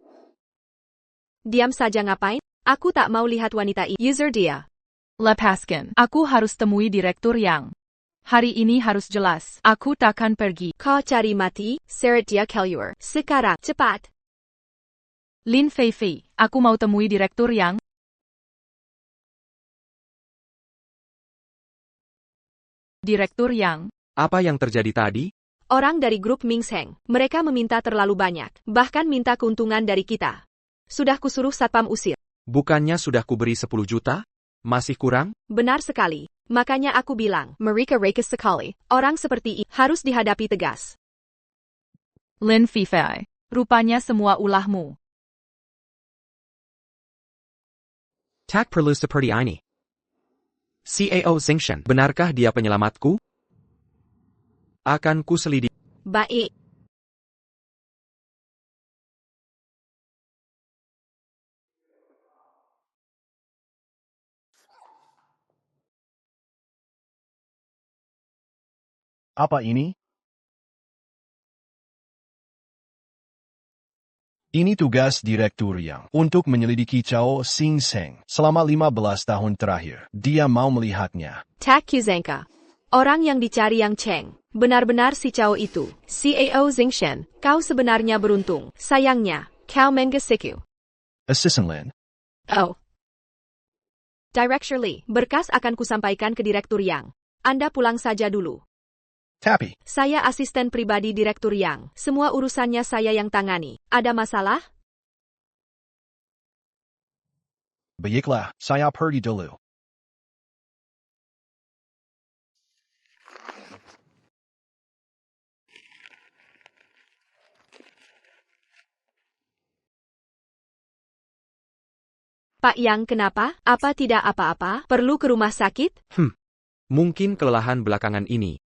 Diam saja ngapain? Aku tak mau lihat wanita ini. User dia. Lepaskan. Aku harus temui direktur yang. Hari ini harus jelas. Aku takkan pergi. Kau cari mati, seret dia keluar. Sekarang, cepat. Lin Feifei, aku mau temui direktur yang. Direktur yang. Apa yang terjadi tadi? Orang dari grup Ming Seng. Mereka meminta terlalu banyak. Bahkan minta keuntungan dari kita. Sudah kusuruh satpam usir. Bukannya sudah kuberi 10 juta? Masih kurang? Benar sekali. Makanya aku bilang, mereka rakus sekali. Orang seperti ini harus dihadapi tegas. Lin Feifei, rupanya semua ulahmu. Tak perlu seperti ini. CAO Zingshen, benarkah dia penyelamatku? Akan ku selidiki. Baik. Apa ini? Ini tugas Direktur Yang untuk menyelidiki Chao Sing Seng selama 15 tahun terakhir. Dia mau melihatnya. Tak Kuzengka. Orang yang dicari Yang Cheng. Benar-benar si Cao itu. CAO Zingshen, kau sebenarnya beruntung. Sayangnya, kau menggesiku. Assistant Lin. Oh. Director Lee, berkas akan kusampaikan ke Direktur Yang. Anda pulang saja dulu. Tapi, Saya asisten pribadi Direktur Yang. Semua urusannya saya yang tangani. Ada masalah? baiklah, saya pergi dulu. Pak Yang kenapa? Apa tidak apa-apa? Perlu ke rumah sakit? Mungkin kelelahan belakangan ini.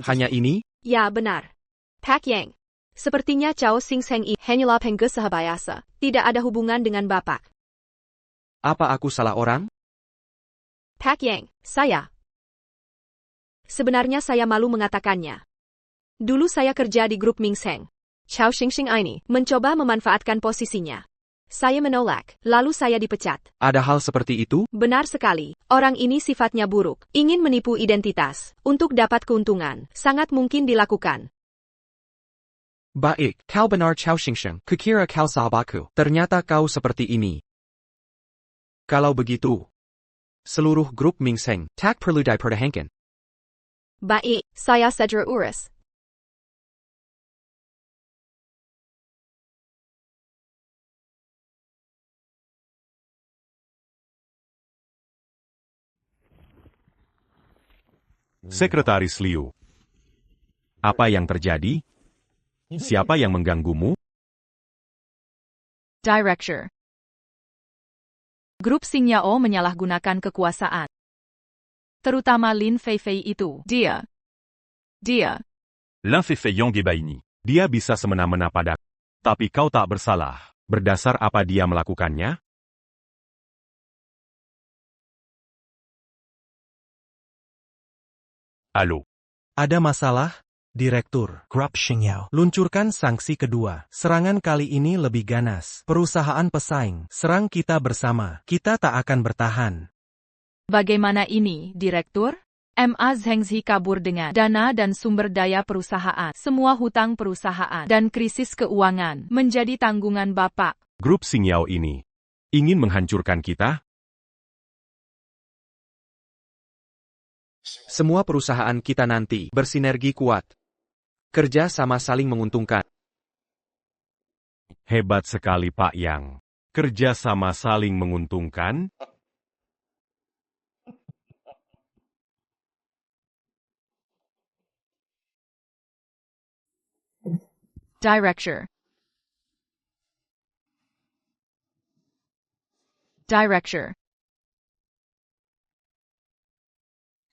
Hanya ini? Ya, benar. Pak Yang. Sepertinya Cao Singseng ini hanyalah penggesahabayasa. Tidak ada hubungan dengan Bapak. Apa aku salah orang? Pak Yang, saya. Sebenarnya saya malu mengatakannya. Dulu saya kerja di grup Mingseng. Cao Singseng ini mencoba memanfaatkan posisinya. Saya menolak, lalu saya dipecat. Ada hal seperti itu? Benar sekali, orang ini sifatnya buruk, ingin menipu identitas, untuk dapat keuntungan, sangat mungkin dilakukan. Baik, kau benar Cao Xingsheng, kukira kau sahabatku. Ternyata kau seperti ini. Kalau begitu, seluruh grup Mingseng tak perlu dipertahankan. Baik, saya segera urus. Sekretaris Liu. Apa yang terjadi? Siapa yang mengganggumu? Director. Grup Xingyao menyalahgunakan kekuasaan. Terutama Lin Feifei itu. Dia. L'un fait fait Yang Gebaini. Dia bisa semena-mena padaku. Tapi kau tak bersalah. Berdasar apa dia melakukannya? Allô. Ada masalah? Direktur Grup Xingyao luncurkan sanksi kedua. Serangan kali ini lebih ganas. Perusahaan pesaing, serang kita bersama. Kita tak akan bertahan. Bagaimana ini, Direktur? MA Zhengzi kabur dengan dana dan sumber daya perusahaan. Semua hutang perusahaan dan krisis keuangan menjadi tanggungan Bapak. Grup Xingyao ini ingin menghancurkan kita? Semua perusahaan kita nanti bersinergi kuat. Kerja sama saling menguntungkan. Hebat sekali Pak Yang. Kerja sama saling menguntungkan? Director.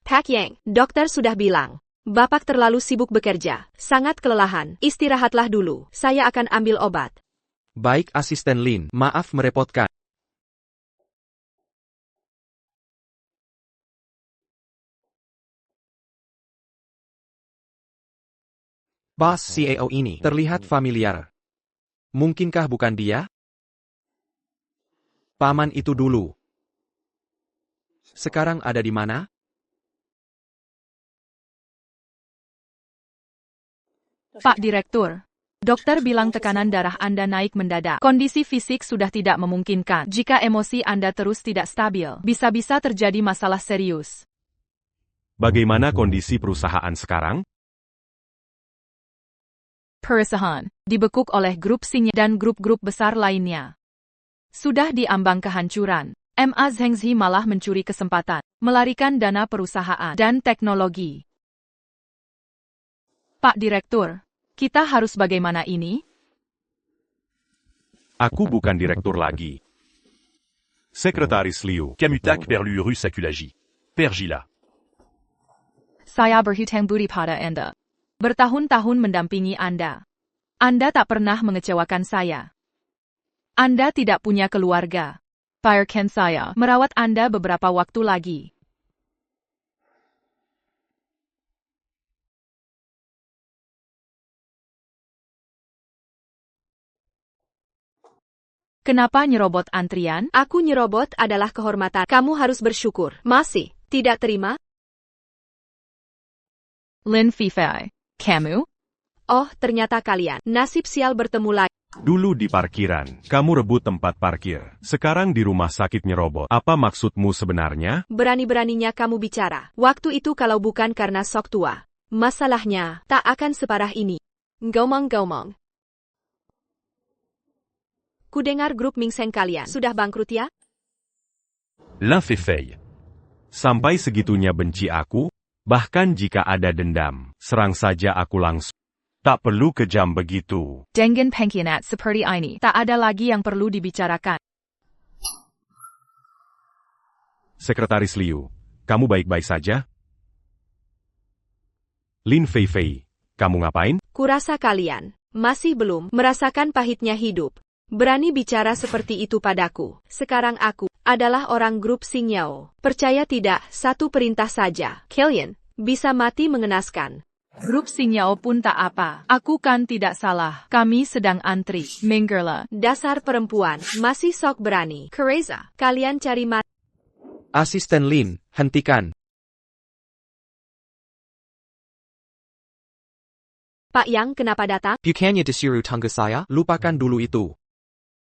Pak Yang, dokter sudah bilang. Bapak terlalu sibuk bekerja, sangat kelelahan. Istirahatlah dulu, saya akan ambil obat. Baik Asisten Lin, maaf merepotkan. Bos CAO ini terlihat familiar. Mungkinkah bukan dia? Paman itu dulu. Sekarang ada di mana? Pak Direktur. Dokter bilang tekanan darah Anda naik mendadak. Kondisi fisik sudah tidak memungkinkan. Jika emosi Anda terus tidak stabil, bisa-bisa terjadi masalah serius. Bagaimana kondisi perusahaan sekarang? Perusahaan dibekuk oleh grup Xingyao dan grup-grup besar lainnya. Sudah diambang kehancuran. MA Zhengzi malah mencuri kesempatan, melarikan dana perusahaan dan teknologi. Pak Direktur, kita harus bagaimana ini? Aku bukan direktur lagi. Sekretaris Liu. Camutak Perlu Rue Sakulagi. Pergila. Saya berhutang budi pada Anda. Bertahun-tahun mendampingi Anda. Anda tak pernah mengecewakan saya. Anda tidak punya keluarga. Biarkan saya merawat Anda beberapa waktu lagi. Kenapa nyerobot antrian? Aku nyerobot adalah kehormatan. Kamu harus bersyukur. Masih tidak terima? Lin Fifei. Kamu? Oh, ternyata kalian. Nasib sial bertemu lagi. Dulu di parkiran, kamu rebut tempat parkir. Sekarang di rumah sakit nyerobot. Apa maksudmu sebenarnya? Berani-beraninya kamu bicara. Waktu itu kalau bukan karena sok tua. Masalahnya, tak akan separah ini. Ngomong-ngomong. Kudengar grup Mingseng kalian sudah bangkrut ya? L'un fait faille. Sampai segitunya benci aku? Bahkan jika ada dendam, serang saja aku langsung. Tak perlu kejam begitu. Dengan pengkhianat seperti ini, tak ada lagi yang perlu dibicarakan. Sekretaris Liu, kamu baik-baik saja? Lin Feifei, kamu ngapain? Kurasa kalian masih belum merasakan pahitnya hidup. Berani bicara seperti itu padaku. Sekarang aku adalah orang grup Xingyao. Percaya tidak, satu perintah saja. Kalian bisa mati mengenaskan. Grup Xingyao pun tak apa. Aku kan tidak salah. Kami sedang antri. Minggirlah. Dasar perempuan, masih sok berani. Kereza, kalian cari mati. Asisten Lin, hentikan. Pak Yang kenapa datang? Bukannya disuruh tangga saya? Lupakan dulu itu.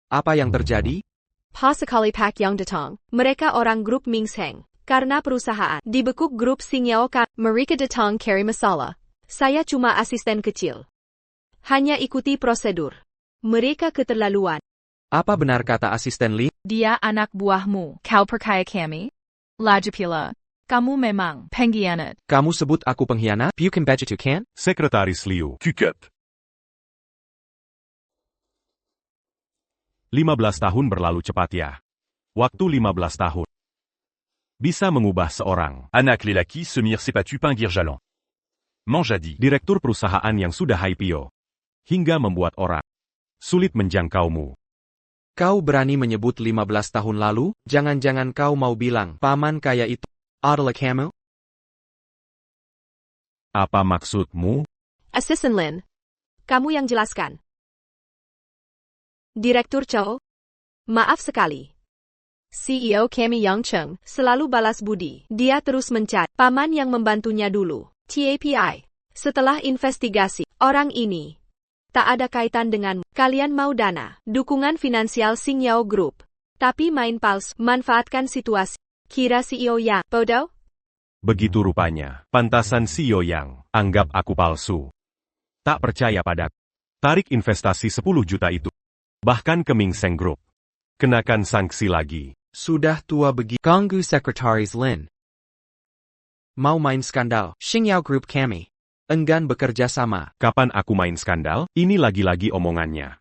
Apa yang terjadi? Sekali Pak Yang datang. Mereka orang grup Mingseng. Karena perusahaan dibekuk grup Xingyao mereka datang carry masalah. Saya cuma asisten kecil. Hanya ikuti prosedur. Mereka keterlaluan. Apa benar kata asisten Lin? Dia anak buahmu. Kau percaya kami? Lagipula. Kamu memang pengkhianat. Kamu sebut aku pengkhianat? Bukan begitu kan? Sekretaris Liu, Cucut. 15 tahun berlalu cepat ya. Waktu 15 tahun. Bisa mengubah seorang. Anak lelaki semir sepatu pinggir jalan. Manjadi. Direktur perusahaan yang sudah IPO. Hingga membuat orang sulit menjangkaumu. Kau berani menyebut 15 tahun lalu? Jangan-jangan kau mau bilang, paman kaya itu adalah kamu? Apa maksudmu? Asisten Lin. Kamu yang jelaskan. Direktur Chow. Maaf sekali. CEO kami Yang Cheng selalu balas budi. Dia terus mencari paman yang membantunya dulu. TAPI. Setelah investigasi, orang ini tak ada kaitan dengan kalian mau dana, dukungan finansial Xingyao Group. Tapi main palsu, manfaatkan situasi. Kira CEO yang bodoh? Begitu rupanya. Pantasan CEO yang anggap aku palsu. Tak percaya padaku. Tarik investasi 10 juta itu. Bahkan ke Mingseng Group. Kenakan sanksi lagi. Sudah tua begitu. Ganggu Sekretaris Lin. Mau main skandal, Xingyao Group kami enggan bekerja sama. Kapan aku main skandal? Ini lagi-lagi omongannya.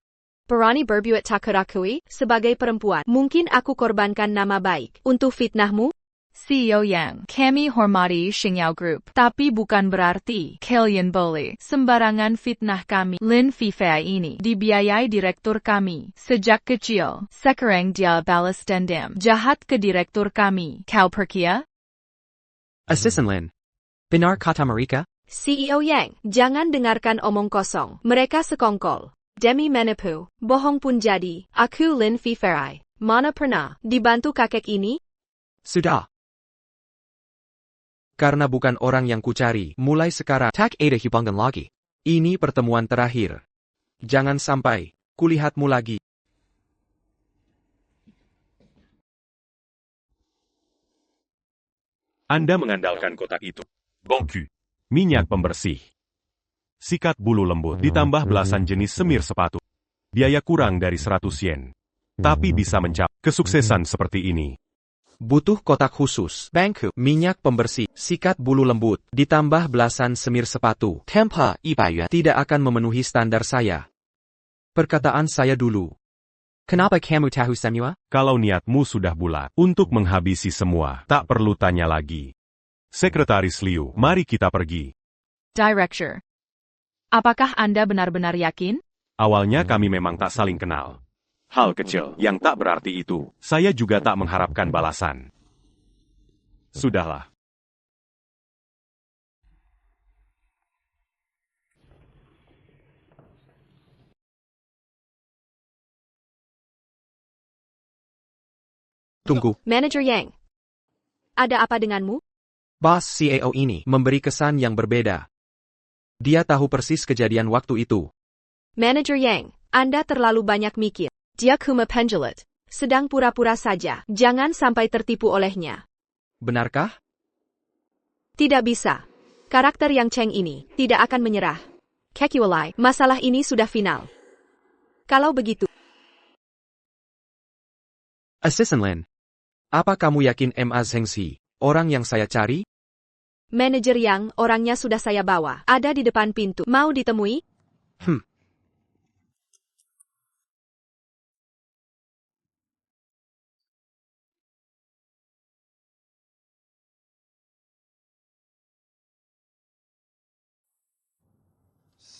Berani berbuat tak kerakui? Sebagai perempuan, mungkin aku korbankan nama baik untuk fitnahmu? CEO Yang, kami hormati Xingyao Group. Tapi bukan berarti kalian boleh sembarangan fitnah kami. Lin Fifei ini dibiayai direktur kami. Sejak kecil, sekarang dia balas dendam jahat ke direktur kami. Kau percaya? Asisten Lin. Benar kata mereka? CEO Yang, jangan dengarkan omong kosong. Mereka sekongkol. Demi menipu, bohong pun jadi. Aku Lin Fifei. Mana pernah dibantu kakek ini? Sudah. Karena bukan orang yang kucari, mulai sekarang tak ada hubungan lagi. Ini pertemuan terakhir. Jangan sampai kulihatmu lagi. Anda mengandalkan kotak itu. Bon cul. Minyak pembersih. Sikat bulu lembut ditambah belasan jenis semir sepatu. Biaya kurang dari 100 yen. Tapi bisa mencapai kesuksesan seperti ini. Butuh kotak khusus, bangku, minyak pembersih, sikat bulu lembut, ditambah belasan semir sepatu. Tempa, Ibayuan tidak akan memenuhi standar saya. Perkataan saya dulu. Kenapa kamu tahu semua? Kalau niatmu sudah bulat untuk menghabisi semua, tak perlu tanya lagi. Sekretaris Liu, mari kita pergi. Director. Apakah Anda benar-benar yakin? Awalnya kami memang tak saling kenal. Hal kecil yang tak berarti itu, saya juga tak mengharapkan balasan. Sudahlah. Tunggu, Manager Yang. Ada apa denganmu? bos CEO ini memberi kesan yang berbeda. Dia tahu persis kejadian waktu itu. Manager Yang, Anda terlalu banyak mikir. Dia cuma penjelat. Sedang pura-pura saja. Jangan sampai tertipu olehnya. Benarkah? Tidak bisa. Karakter yang Cheng ini tidak akan menyerah. Kecuali masalah ini sudah final. Kalau begitu, Assistant Lin, apa kamu yakin Ma Zhengxi, orang yang saya cari? manajer Yang orangnya sudah saya bawa. Ada di depan pintu. Mau ditemui?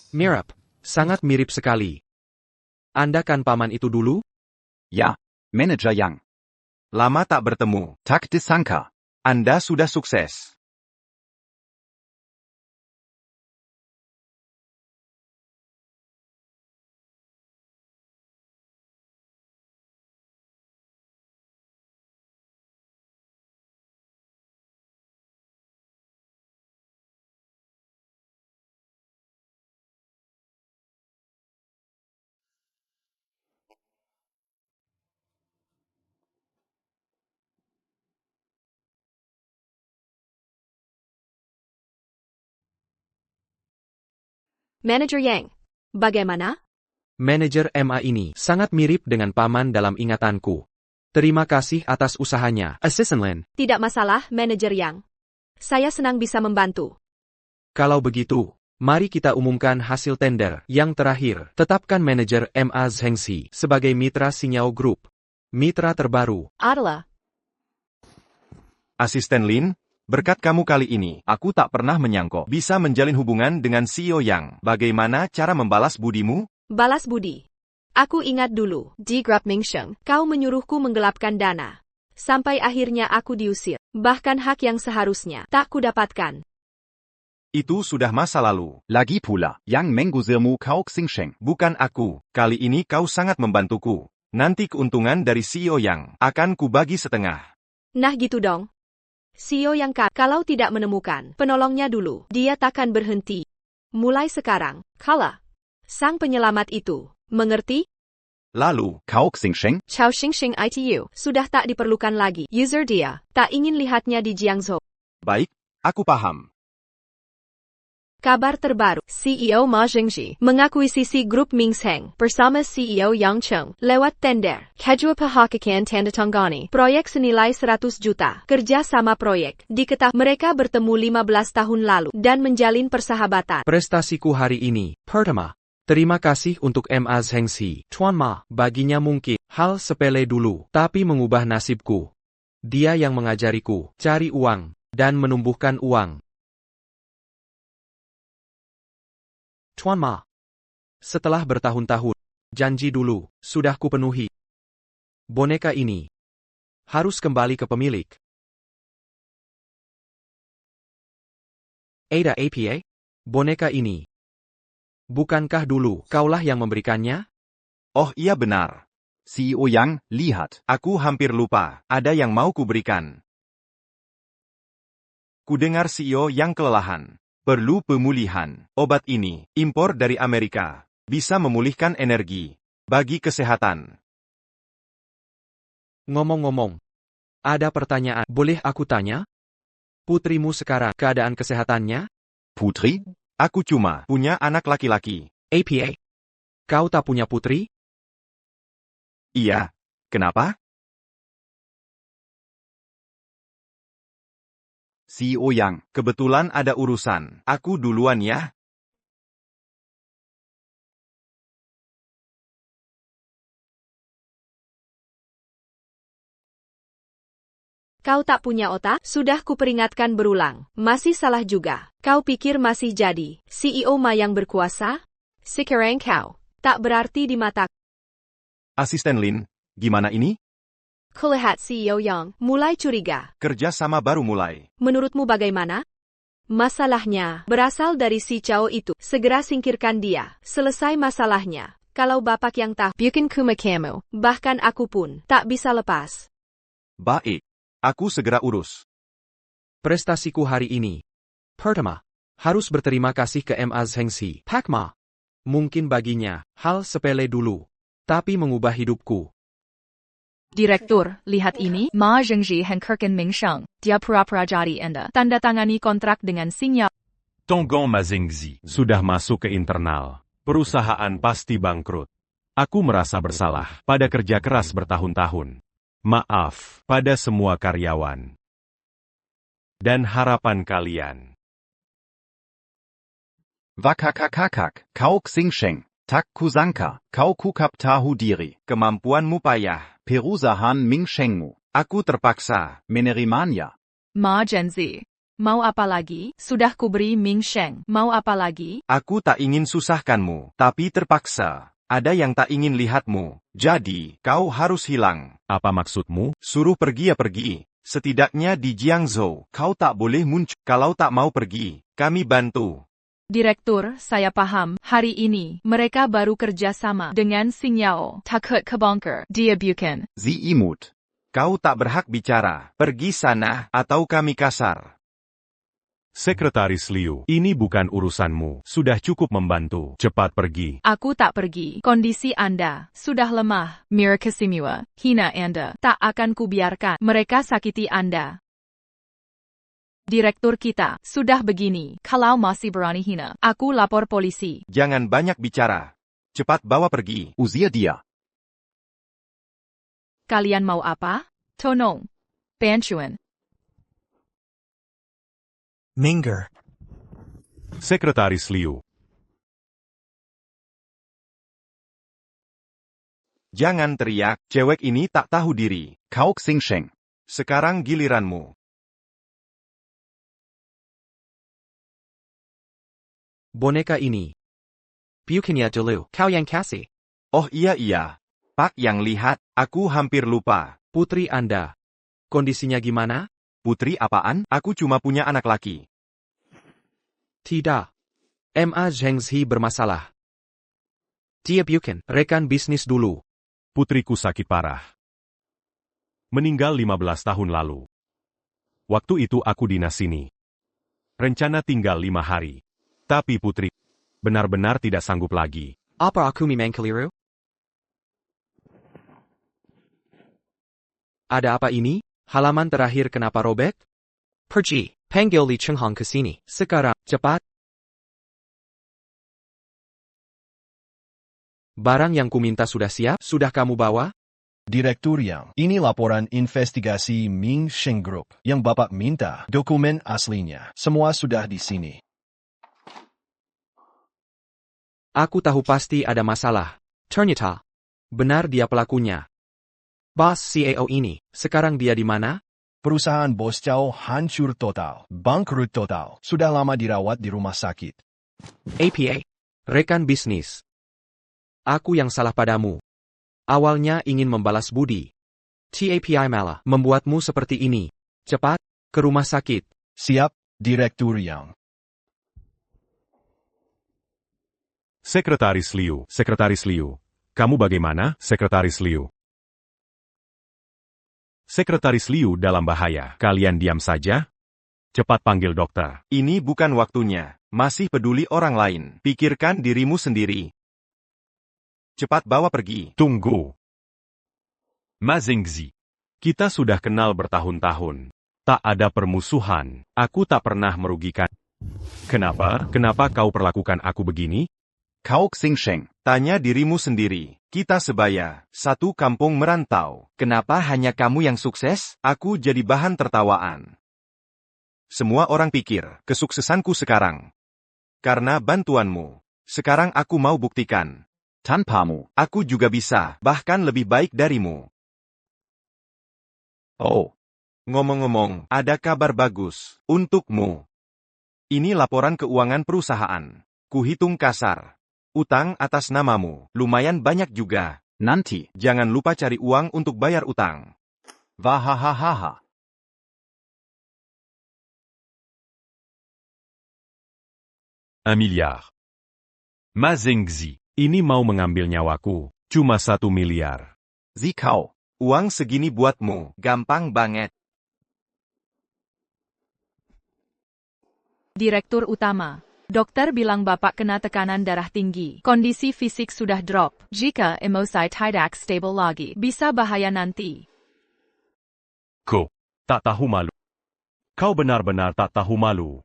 Mirip, sangat mirip sekali. Anda kan paman itu dulu? Ja, Manager Yang. Lama tak bertemu. Tak disangka. Anda sudah sukses. Manager Yang, bagaimana? Manajer MA ini sangat mirip dengan paman dalam ingatanku. Terima kasih atas usahanya, Assistant Lin. Tidak masalah, Manager Yang. Saya senang bisa membantu. Kalau begitu, mari kita umumkan hasil tender yang terakhir. Tetapkan manajer Ma Zhengxi sebagai mitra Xinyao Group. Mitra terbaru. Adalah Asisten Lin, berkat kamu kali ini, aku tak pernah menyangka bisa menjalin hubungan dengan CEO Yang. Bagaimana cara membalas budimu? balas budi. Aku ingat dulu, di Grup Mingsheng, kau menyuruhku menggelapkan dana. Sampai akhirnya aku diusir. Bahkan hak yang seharusnya tak kudapatkan. Itu sudah masa lalu. Lagi pula, Yang menggusirmu kau Xingsheng. Bukan aku, kali ini kau sangat membantuku. Nanti keuntungan dari CEO Yang akan kubagi setengah. Nah gitu dong. CEO Yang kalau tidak menemukan penolongnya dulu, dia takkan berhenti. Mulai sekarang, kalah. Sang penyelamat itu, mengerti? Lalu, Kau Xingsheng? Chao Xingxing ITU sudah tak diperlukan lagi. User dia tak ingin lihatnya di Jiangzhou. baik, aku paham. Kabar terbaru, CEO Ma Zhengxi mengakuisisi grup Mingsheng bersama CEO Yang Cheng lewat tender. Kejua Pahakakan Tanda Tanggani, proyek senilai 100 juta. Kerja sama proyek, diketahui mereka bertemu 15 tahun lalu dan menjalin persahabatan. Prestasiku hari ini, pertama. Terima kasih untuk Ma Zhengxi. Tuan Ma, baginya mungkin hal sepele dulu, tapi mengubah nasibku. Dia yang mengajariku cari uang dan menumbuhkan uang. Tuan Ma, setelah bertahun-tahun, janji dulu sudah kupenuhi. Boneka ini harus kembali ke pemilik. Ada APA? Boneka ini. Bukankah dulu kaulah yang memberikannya? Oh iya benar. CEO Yang, lihat. Aku hampir lupa, ada yang mau kuberikan. Kudengar CEO yang kelelahan. Perlu pemulihan. Obat ini, impor dari Amerika. Bisa memulihkan energi. Bagi kesehatan. Ngomong-ngomong, ada pertanyaan. Boleh aku tanya? Putrimu sekarang keadaan kesehatannya? Putri? Aku cuma punya anak laki-laki. APA? Kau tak punya putri? Iya. Kenapa? CEO Yang. Kebetulan ada urusan. Aku duluan ya. Kau tak punya otak? Sudah kuperingatkan berulang. Masih salah juga. Kau pikir masih jadi CEO Ma yang berkuasa? Sekarang kau tak berarti di mata. Asisten Lin, gimana ini? Kulihat CEO Yang mulai curiga. Kerja sama baru mulai. Menurutmu bagaimana? Masalahnya berasal dari si Chao itu. Segera singkirkan dia. Selesai masalahnya. Kalau bapak yang tahu, bukan cuma kamu, bahkan aku pun tak bisa lepas. Baik. Aku segera urus. Prestasiku hari ini. Pertama, harus berterima kasih ke Ma Zhengxi. Pakma. Mungkin baginya, hal sepele dulu. Tapi mengubah hidupku. Direktur, lihat ini. Ma Zhengxi Henkerken Mingsheng. Dia pura-pura jadi Anda. Tanda tangani kontrak dengan Xingyao. Tonggang Ma Zhengxi. Sudah masuk ke internal. Perusahaan pasti bangkrut. Aku merasa bersalah pada kerja keras bertahun-tahun. Maaf pada semua karyawan. Dan harapan kalian. Wakakakakak, kau Xingsheng, tak kusangka, kau kukap tahu diri. Kemampuanmu payah. Perusahaan Mingshengmu. Aku terpaksa. Menerimanya. Ma Zhengxi. Mau apa lagi? Sudah kuberi Mingsheng. Mau apa lagi? Aku tak ingin susahkanmu, tapi terpaksa. Ada yang tak ingin lihatmu. Jadi, kau harus hilang. Apa maksudmu? Suruh pergi ya pergi. Setidaknya di Jiangzhou, kau tak boleh muncul. Kalau tak mau pergi, kami bantu. Direktur, saya paham. Hari ini, mereka baru kerja sama dengan Xingyao. Takut kebongkar. Dia bukan. Sie imut. Kau tak berhak bicara. Pergi sana, atau kami kasar. Sekretaris Liu, ini bukan urusanmu. Sudah cukup membantu. Cepat pergi. Aku tak pergi. Kondisi Anda sudah lemah. Mira Kasimua, hina Anda. Tak akan kubiarkan mereka sakiti Anda. Direktur kita sudah begini. Kalau masih berani hina, aku lapor polisi. Jangan banyak bicara. Cepat bawa pergi. Usir dia. Kalian mau apa? Tonong. Bantuan. Minger. Sekretaris Liu. Jangan teriak, cewek ini tak tahu diri. Kau Xingsheng. Sekarang giliranmu. Boneka ini. Bukannya dulu, kau yang kasih. Oh iya. Pak yang lihat, aku hampir lupa. Putri Anda. Kondisinya gimana? Putri apaan? Aku cuma punya anak laki. Tidak. Ma Zhengxi bermasalah. Dia bukan rekan bisnis dulu. Putriku sakit parah. Meninggal 15 tahun lalu. Waktu itu aku dinas sini. Rencana tinggal 5 hari. Tapi putri benar-benar tidak sanggup lagi. Apa aku memang keliru? Ada apa ini? Halaman terakhir kenapa robek? Pergi, panggil Li Chenghong ke sini. Sekarang, cepat. Barang yang kuminta sudah siap? Sudah kamu bawa? Direktur Yang, ini laporan investigasi Ming Sheng Group yang Bapak minta. Dokumen aslinya, semua sudah di sini. Aku tahu pasti ada masalah. Ternyata, benar dia pelakunya. Bos CAO ini, sekarang dia di mana? Perusahaan Bos Chow hancur total, bangkrut total, sudah lama dirawat di rumah sakit. APA, rekan bisnis. Aku yang salah padamu. Awalnya ingin membalas budi. TAPI malah membuatmu seperti ini. Cepat, ke rumah sakit. Siap, Direktur Yang. Sekretaris Liu. Kamu bagaimana, Sekretaris Liu? Sekretaris Liu dalam bahaya. Kalian diam saja? Cepat panggil dokter. Ini bukan waktunya. Masih peduli orang lain. Pikirkan dirimu sendiri. Cepat bawa pergi. Tunggu. Ma Zhengxi. Kita sudah kenal bertahun-tahun. Tak ada permusuhan. Aku tak pernah merugikan. Kenapa? Kenapa kau perlakukan aku begini? Kau Xingsheng. Tanya dirimu sendiri. Kita sebaya, satu kampung merantau. Kenapa hanya kamu yang sukses? Aku jadi bahan tertawaan. Semua orang pikir, kesuksesanku sekarang. Karena bantuanmu. Sekarang aku mau buktikan. Tanpamu. Aku juga bisa, bahkan lebih baik darimu. Oh. Ngomong-ngomong, ada kabar bagus untukmu. Ini laporan keuangan perusahaan. Kuhitung kasar. Utang atas namamu, lumayan banyak juga. Nanti. Jangan lupa cari uang untuk bayar utang. Wahahaha. 1 milliard. Ma Zhengxi. Ini mau mengambil nyawaku. Cuma 1 miliar. Sie kau. Uang segini buatmu, gampang banget. Direktur Utama. Dokter bilang Bapak kena tekanan darah tinggi. Kondisi fisik sudah drop. Jika emosi tidak stabil lagi, bisa bahaya nanti. Kau tak tahu malu. Kau benar-benar tak tahu malu.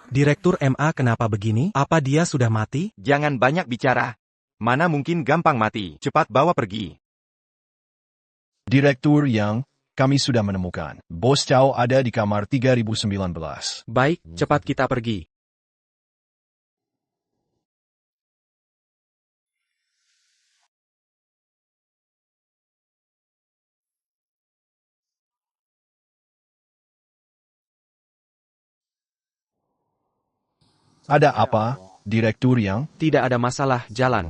Direktur MA kenapa begini? Apa dia sudah mati? Jangan banyak bicara. Mana mungkin gampang mati. Cepat bawa pergi. Direktur Yang, kami sudah menemukan. Bos Chow ada di kamar 3019. Baik, cepat kita pergi. Ada apa, Direktur Yang? Tidak ada masalah, jalan.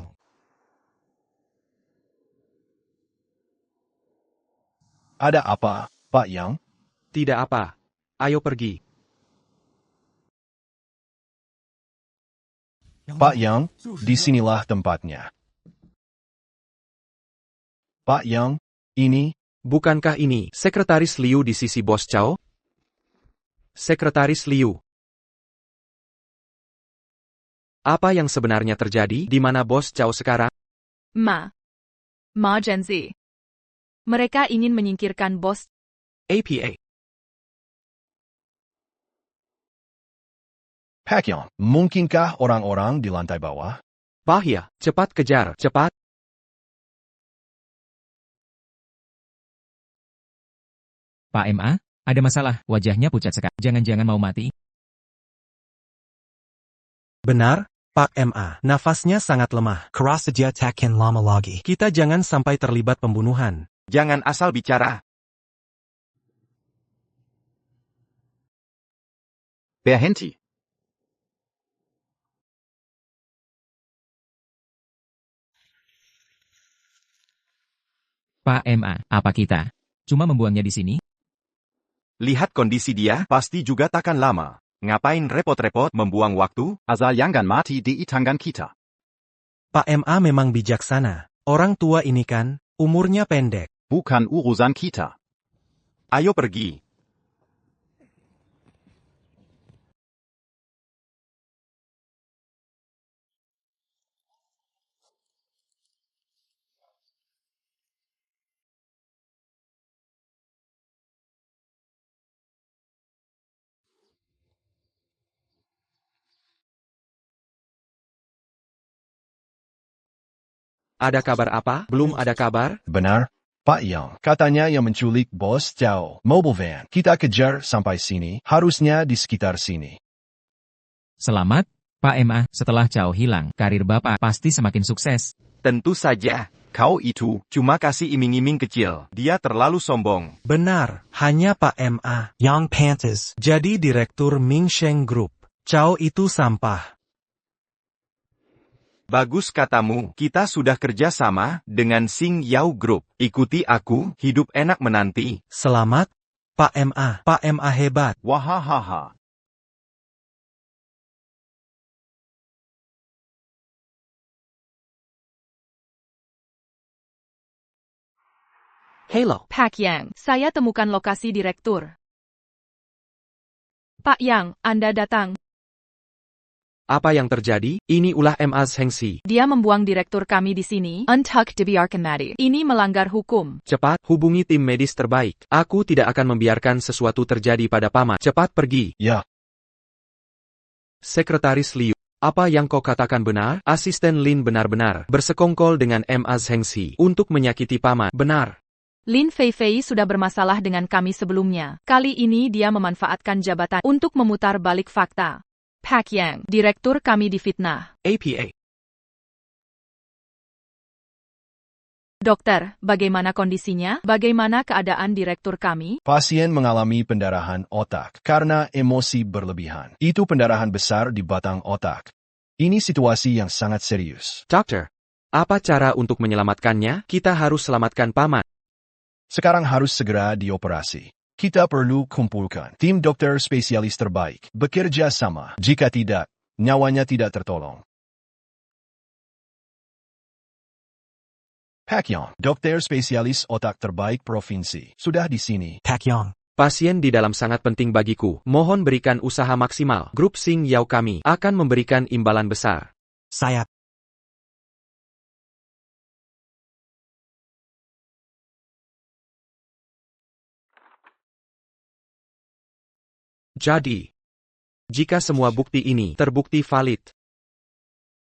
Ada apa, Pak Yang? Tidak apa. Ayo pergi. Pak Yang, disinilah tempatnya. Pak Yang, ini... Bukankah ini Sekretaris Liu di sisi Bos Chow? Sekretaris Liu. Apa yang sebenarnya terjadi? Di mana Bos Chow sekarang? Ma Gen Z. Mereka ingin menyingkirkan bos. APA. Pak Yang, mungkinkah orang-orang di lantai bawah? Bahya, cepat kejar, cepat. Pak MA, ada masalah. Wajahnya pucat sekali. Jangan-jangan mau mati. Benar, Pak MA. Nafasnya sangat lemah. Keras saja takkan lama lagi. Kita jangan sampai terlibat pembunuhan. Jangan asal bicara. Berhenti. Pak MA, apa kita cuma membuangnya di sini? Lihat kondisi dia, pasti juga takkan lama. Ngapain repot-repot membuang waktu? Asal jangan mati di tangan kita. Pak MA memang bijaksana. Orang tua ini kan, umurnya pendek. Bukan urusan kita. Ayo pergi. Ada kabar apa? Belum ada kabar? Benar, Pak Yang. Katanya yang menculik Bos Chow. Mobile van. Kita kejar sampai sini. Harusnya di sekitar sini. Selamat, Pak MA. Setelah Chow hilang, karir Bapak pasti semakin sukses. Tentu saja. Kau itu cuma kasih iming-iming kecil. Dia terlalu sombong. Benar, hanya Pak MA. Yang pantas. Jadi Direktur Ming Sheng Group. Chow itu sampah. Bagus katamu, kita sudah kerja sama dengan Sing Yao Group. Ikuti aku, hidup enak menanti. Selamat, Pak MA. Pak MA hebat. Wahahaha. Hello. Pak Yang, saya temukan lokasi direktur. Pak Yang, Anda datang. Apa yang terjadi? Ini ulah MA Hengxi. Dia membuang direktur kami di sini. Untuk dibiarkan mati. Ini melanggar hukum. Cepat, hubungi tim medis terbaik. Aku tidak akan membiarkan sesuatu terjadi pada paman. Cepat pergi. Ya. Sekretaris Liu. Apa yang kau katakan benar? Asisten Lin benar-benar bersekongkol dengan MA Hengxi untuk menyakiti paman. Benar. Lin Feifei sudah bermasalah dengan kami sebelumnya. Kali ini dia memanfaatkan jabatan untuk memutar balik fakta. Pak Yang, direktur kami difitnah. APA. Dokter, bagaimana kondisinya? Bagaimana keadaan direktur kami? Pasien mengalami pendarahan otak karena emosi berlebihan. Itu pendarahan besar di batang otak. Ini situasi yang sangat serius. Dokter, apa cara untuk menyelamatkannya? Kita harus selamatkan paman. Sekarang harus segera dioperasi. Kita perlu kumpulkan tim dokter spesialis terbaik, bekerja sama. Jika tidak, nyawanya tidak tertolong. Pak Yong, dokter spesialis otak terbaik provinsi, sudah di sini. Pak Yong. Pasien di dalam sangat penting bagiku. Mohon berikan usaha maksimal. Grup Sing Yao kami akan memberikan imbalan besar. Saya. Jadi, jika semua bukti ini terbukti valid,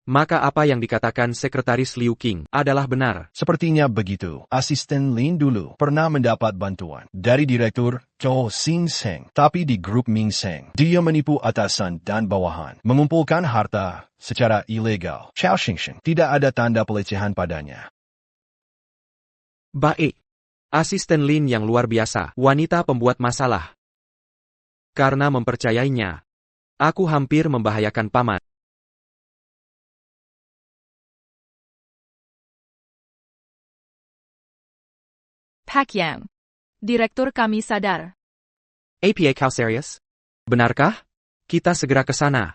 maka apa yang dikatakan Sekretaris Liu Qing adalah benar. Sepertinya begitu. Asisten Lin dulu pernah mendapat bantuan dari Direktur Zhou Xingsheng, tapi di grup Ming Seng. Dia menipu atasan dan bawahan, mengumpulkan harta secara ilegal. Chao Xingsheng tidak ada tanda pelecehan padanya. Baik. Asisten Lin yang luar biasa, wanita pembuat masalah. Karena mempercayainya, aku hampir membahayakan paman. Pak Yang. Direktur kami sadar. APA kau serius? Benarkah? Kita segera ke sana.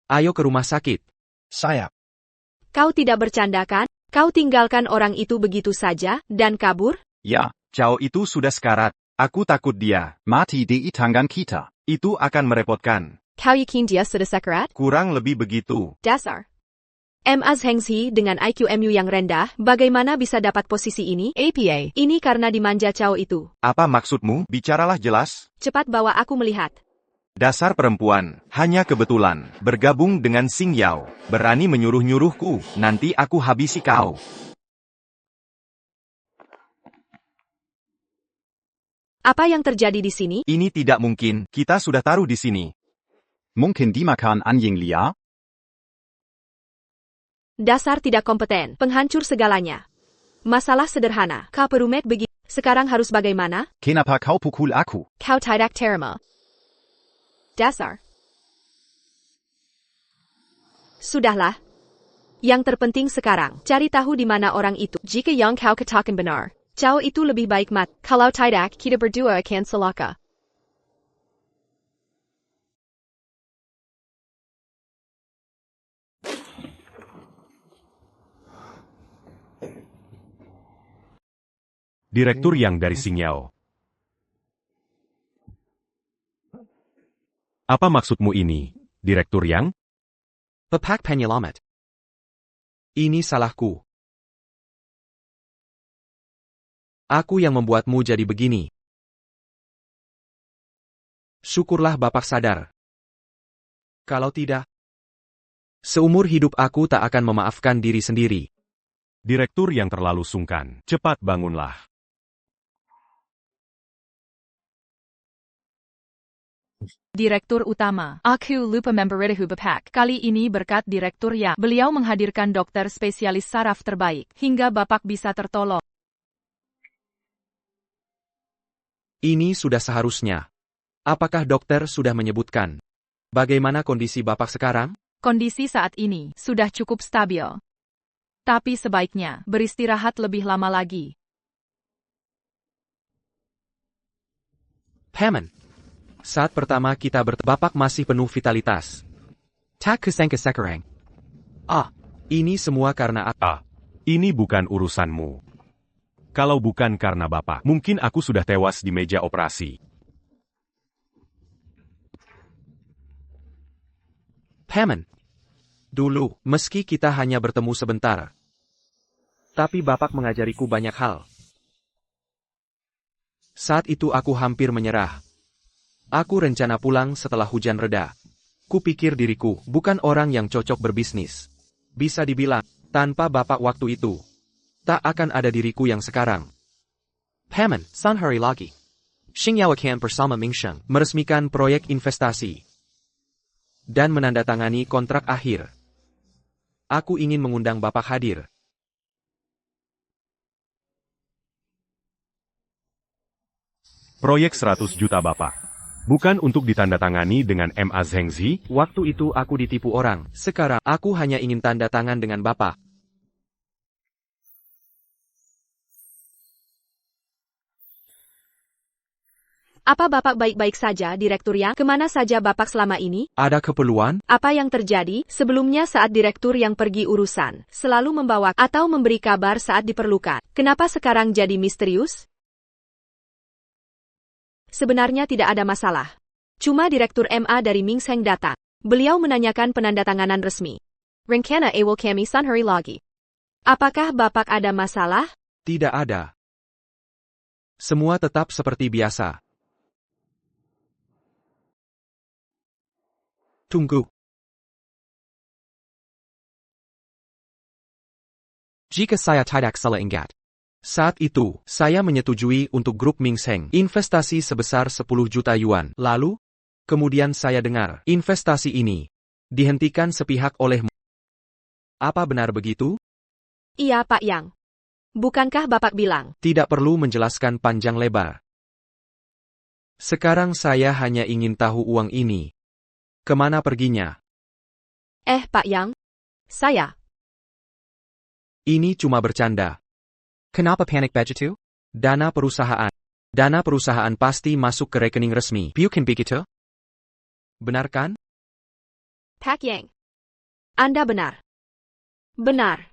Ayo ke rumah sakit. Saya. Kau tidak bercanda kan? Kau tinggalkan orang itu begitu saja, dan kabur? Ya, Cao itu sudah sekarat. Aku takut dia mati di tangan kita. Itu akan merepotkan. Kau yakin dia sudah sekarat? Kurang lebih begitu. Dasar. M.Az Hengzi dengan IQ MU yang rendah, bagaimana bisa dapat posisi ini? APA. Ini karena dimanja Cao itu. Apa maksudmu? Bicaralah jelas. Cepat bawa aku melihat. Dasar perempuan, hanya kebetulan, bergabung dengan Sing Yao, berani menyuruh-nyuruhku, nanti aku habisi kau. Apa yang terjadi di sini? Ini tidak mungkin, kita sudah taruh di sini. Mungkin dimakan anjing liar? Dasar tidak kompeten, penghancur segalanya. Masalah sederhana, kau perumet begitu. Sekarang harus bagaimana? Kenapa kau pukul aku? Kau tidak terima. Dasar. Sudahlah. Yang terpenting sekarang, cari tahu di mana orang itu. Jika yang kau katakan benar, Cao itu lebih baik mat. Kalau tidak, kita berdua akan celaka. Direktur Yang dari Sing Yao. Apa maksudmu ini, Direktur Yang? Pepak penyelamat. Ini salahku. Aku yang membuatmu jadi begini. Syukurlah Bapak sadar. Kalau tidak, seumur hidup aku tak akan memaafkan diri sendiri. Direktur yang terlalu sungkan. Cepat bangunlah. Direktur Utama. Aku lupa memberitahu Bapak. Kali ini berkat Direktur Ya, beliau menghadirkan dokter spesialis saraf terbaik, hingga Bapak bisa tertolong. Ini sudah seharusnya. Apakah dokter sudah menyebutkan bagaimana kondisi Bapak sekarang? Kondisi saat ini sudah cukup stabil. Tapi sebaiknya beristirahat lebih lama lagi. Paman, saat pertama kita Bapak masih penuh vitalitas. Tak kusangka sekarang. Ini semua karena Ini bukan urusanmu. Kalau bukan karena Bapak, mungkin aku sudah tewas di meja operasi. Paman, dulu, meski kita hanya bertemu sebentar, tapi Bapak mengajariku banyak hal. Saat itu aku hampir menyerah. Aku rencana pulang setelah hujan reda. Kupikir diriku bukan orang yang cocok berbisnis. Bisa dibilang, tanpa Bapak waktu itu, tak akan ada diriku yang sekarang. Paman, san hari lagi. Sing Yao akan bersama Ming Sheng meresmikan proyek investasi dan menandatangani kontrak akhir. Aku ingin mengundang Bapak hadir. Proyek 100 juta Bapak. Bukan untuk ditandatangani dengan M.A. Zhengzi? Waktu itu aku ditipu orang. Sekarang, aku hanya ingin tanda tangan dengan Bapak. Apa Bapak baik-baik saja, Direktur Yang? Kemana saja Bapak selama ini? Ada keperluan? Apa yang terjadi? Sebelumnya saat Direktur Yang pergi urusan, selalu membawa atau memberi kabar saat diperlukan. Kenapa sekarang jadi misterius? Sebenarnya tidak ada masalah. Cuma Direktur MA dari Ming Seng datang. Beliau menanyakan penandatanganan resmi. Rencana awal kami hari lagi. Apakah Bapak ada masalah? Tidak ada. Semua tetap seperti biasa. Tunggu. Jika saya tidak salah ingat. Saat itu, saya menyetujui untuk grup Ming Seng investasi sebesar 10 juta yuan. Lalu, kemudian saya dengar, investasi ini dihentikan sepihak oleh. Apa benar begitu? Iya, Pak Yang. Bukankah Bapak bilang? Tidak perlu menjelaskan panjang lebar. Sekarang saya hanya ingin tahu uang ini. Kemana perginya? Pak Yang. Saya. Ini cuma bercanda. Kenapa panik begitu? Dana perusahaan. Dana perusahaan pasti masuk ke rekening resmi. Bukan begitu? Benar kan? Pak Yang. Anda benar. Benar.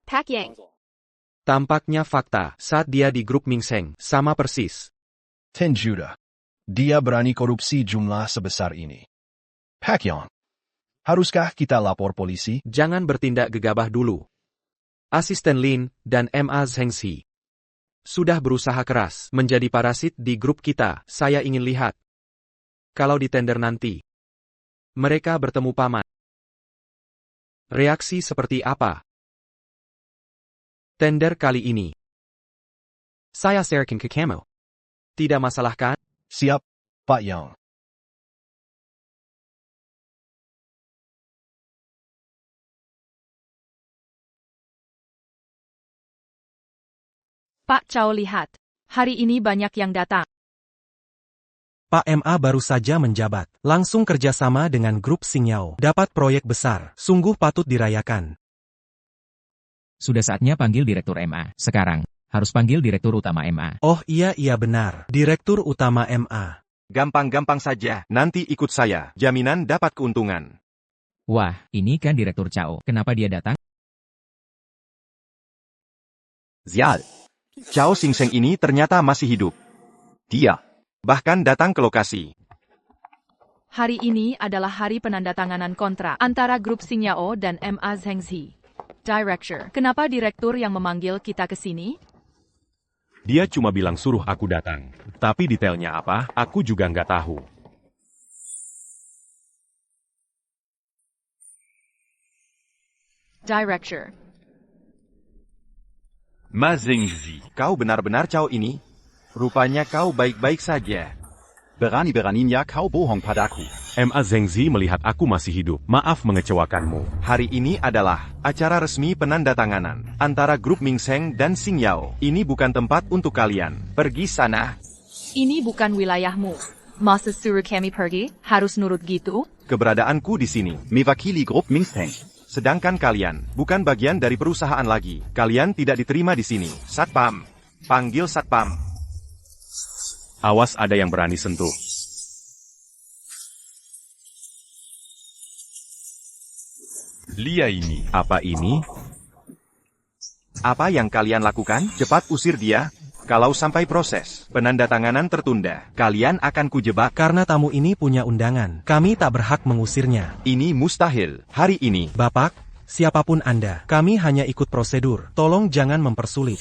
Pak Yang. Tampaknya fakta saat dia di grup Ming Seng sama persis. 10 juta. Dia berani korupsi jumlah sebesar ini. Pak Yang. Haruskah kita lapor polisi? Jangan bertindak gegabah dulu. Asisten Lin dan MA Zhengxi sudah berusaha keras menjadi parasit di grup kita. Saya ingin lihat. Kalau di tender nanti, mereka bertemu paman. Reaksi seperti apa? Tender kali ini. Saya serahkan ke kamu. Tidak masalah kan? Siap, Pak Yang. Pak Chow lihat. Hari ini banyak yang datang. Pak MA baru saja menjabat. Langsung kerjasama dengan grup Xingyao. Dapat proyek besar. Sungguh patut dirayakan. Sudah saatnya panggil Direktur MA. Sekarang, harus panggil Direktur Utama MA. Oh iya benar. Direktur Utama MA. Gampang-gampang saja, nanti ikut saya, jaminan dapat keuntungan. Wah, ini kan Direktur Chao. Kenapa dia datang? Zial. Chao Xingsheng ini ternyata masih hidup. Dia bahkan datang ke lokasi. Hari ini adalah hari penandatanganan kontrak antara grup Xingyao dan MA Zhengxi. Director, kenapa direktur yang memanggil kita ke sini? Dia cuma bilang suruh aku datang. Tapi detailnya apa, aku juga nggak tahu. Director. Ma Zhengxi. Kau benar-benar Chao ini? Rupanya kau baik-baik saja. Berani-beraninya kau bohong padaku. MA Zhengxi melihat aku masih hidup. Maaf mengecewakanmu. Hari ini adalah acara resmi penandatanganan antara grup Ming Seng dan Xingyao. Ini bukan tempat untuk kalian. Pergi sana. Ini bukan wilayahmu. Masa suruh kami pergi? Harus nurut gitu? Keberadaanku di sini. Mewakili grup Ming Seng. Sedangkan kalian bukan bagian dari perusahaan lagi. Kalian tidak diterima di sini. Satpam. Panggil Satpam. Awas ada yang berani sentuh. Lia ini. Apa ini? Apa yang kalian lakukan? Cepat usir dia. Kalau sampai proses penandatanganan tertunda, kalian akan kujebak. Karena tamu ini punya undangan, kami tak berhak mengusirnya. Ini mustahil. Hari ini. Bapak, siapapun Anda, kami hanya ikut prosedur. Tolong jangan mempersulit.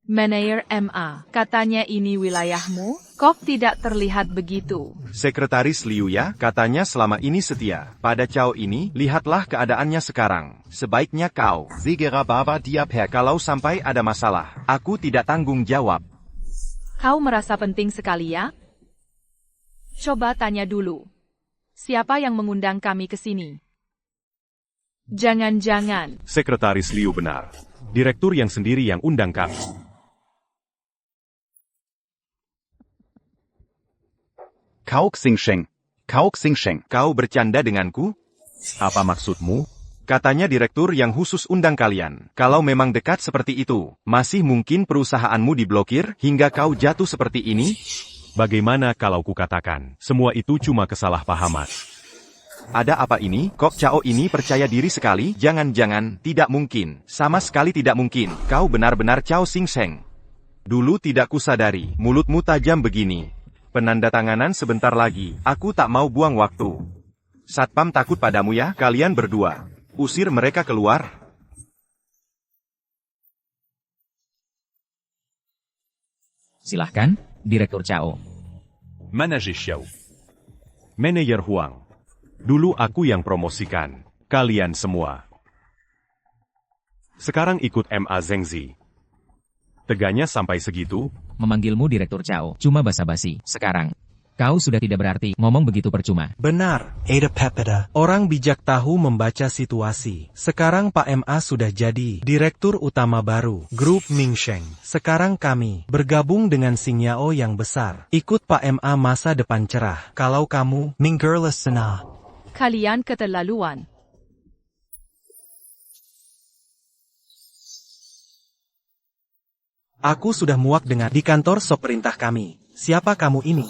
Manajer MA, katanya ini wilayahmu, kok tidak terlihat begitu? Sekretaris Liu ya, katanya selama ini setia pada Chao ini, lihatlah keadaannya sekarang. Sebaiknya kau segera bawa dia pergi. Kalau sampai ada masalah, aku tidak tanggung jawab. Kau merasa penting sekali ya? Coba tanya dulu. Siapa yang mengundang kami ke sini? Jangan-jangan. Sekretaris Liu benar. Direktur yang sendiri yang undang kami. Kau Xingsheng. Kau Xingsheng. Kau bercanda denganku? Apa maksudmu? Katanya direktur yang khusus undang kalian. Kalau memang dekat seperti itu, masih mungkin perusahaanmu diblokir hingga kau jatuh seperti ini? Bagaimana kalau kukatakan, semua itu cuma kesalahpahaman? Ada apa ini? Kok Cao ini percaya diri sekali? Jangan-jangan, tidak mungkin. Sama sekali tidak mungkin. Kau benar-benar Cao Xingsheng. Dulu tidak kusadari, mulutmu tajam begini. Penandatanganan sebentar lagi, aku tak mau buang waktu. Satpam takut padamu ya, kalian berdua. Usir mereka keluar. Silahkan, Direktur Cao. Manager Xiao. Manajer Huang. Dulu aku yang promosikan. Kalian semua. Sekarang ikut MA Zhengzi. Teganya sampai segitu? Memanggilmu Direktur Cao, cuma basa-basi. Sekarang, kau sudah tidak berarti, ngomong begitu percuma. Benar, Ada Pepeda. Orang bijak tahu membaca situasi. Sekarang Pak MA sudah jadi Direktur Utama baru, Grup Mingsheng. Sekarang kami bergabung dengan Xingyao yang besar. Ikut Pak MA masa depan cerah. Kalau kamu, Minggerles Sena. Kalian keterlaluan. Aku sudah muak dengan di kantor sop perintah kami. Siapa kamu ini?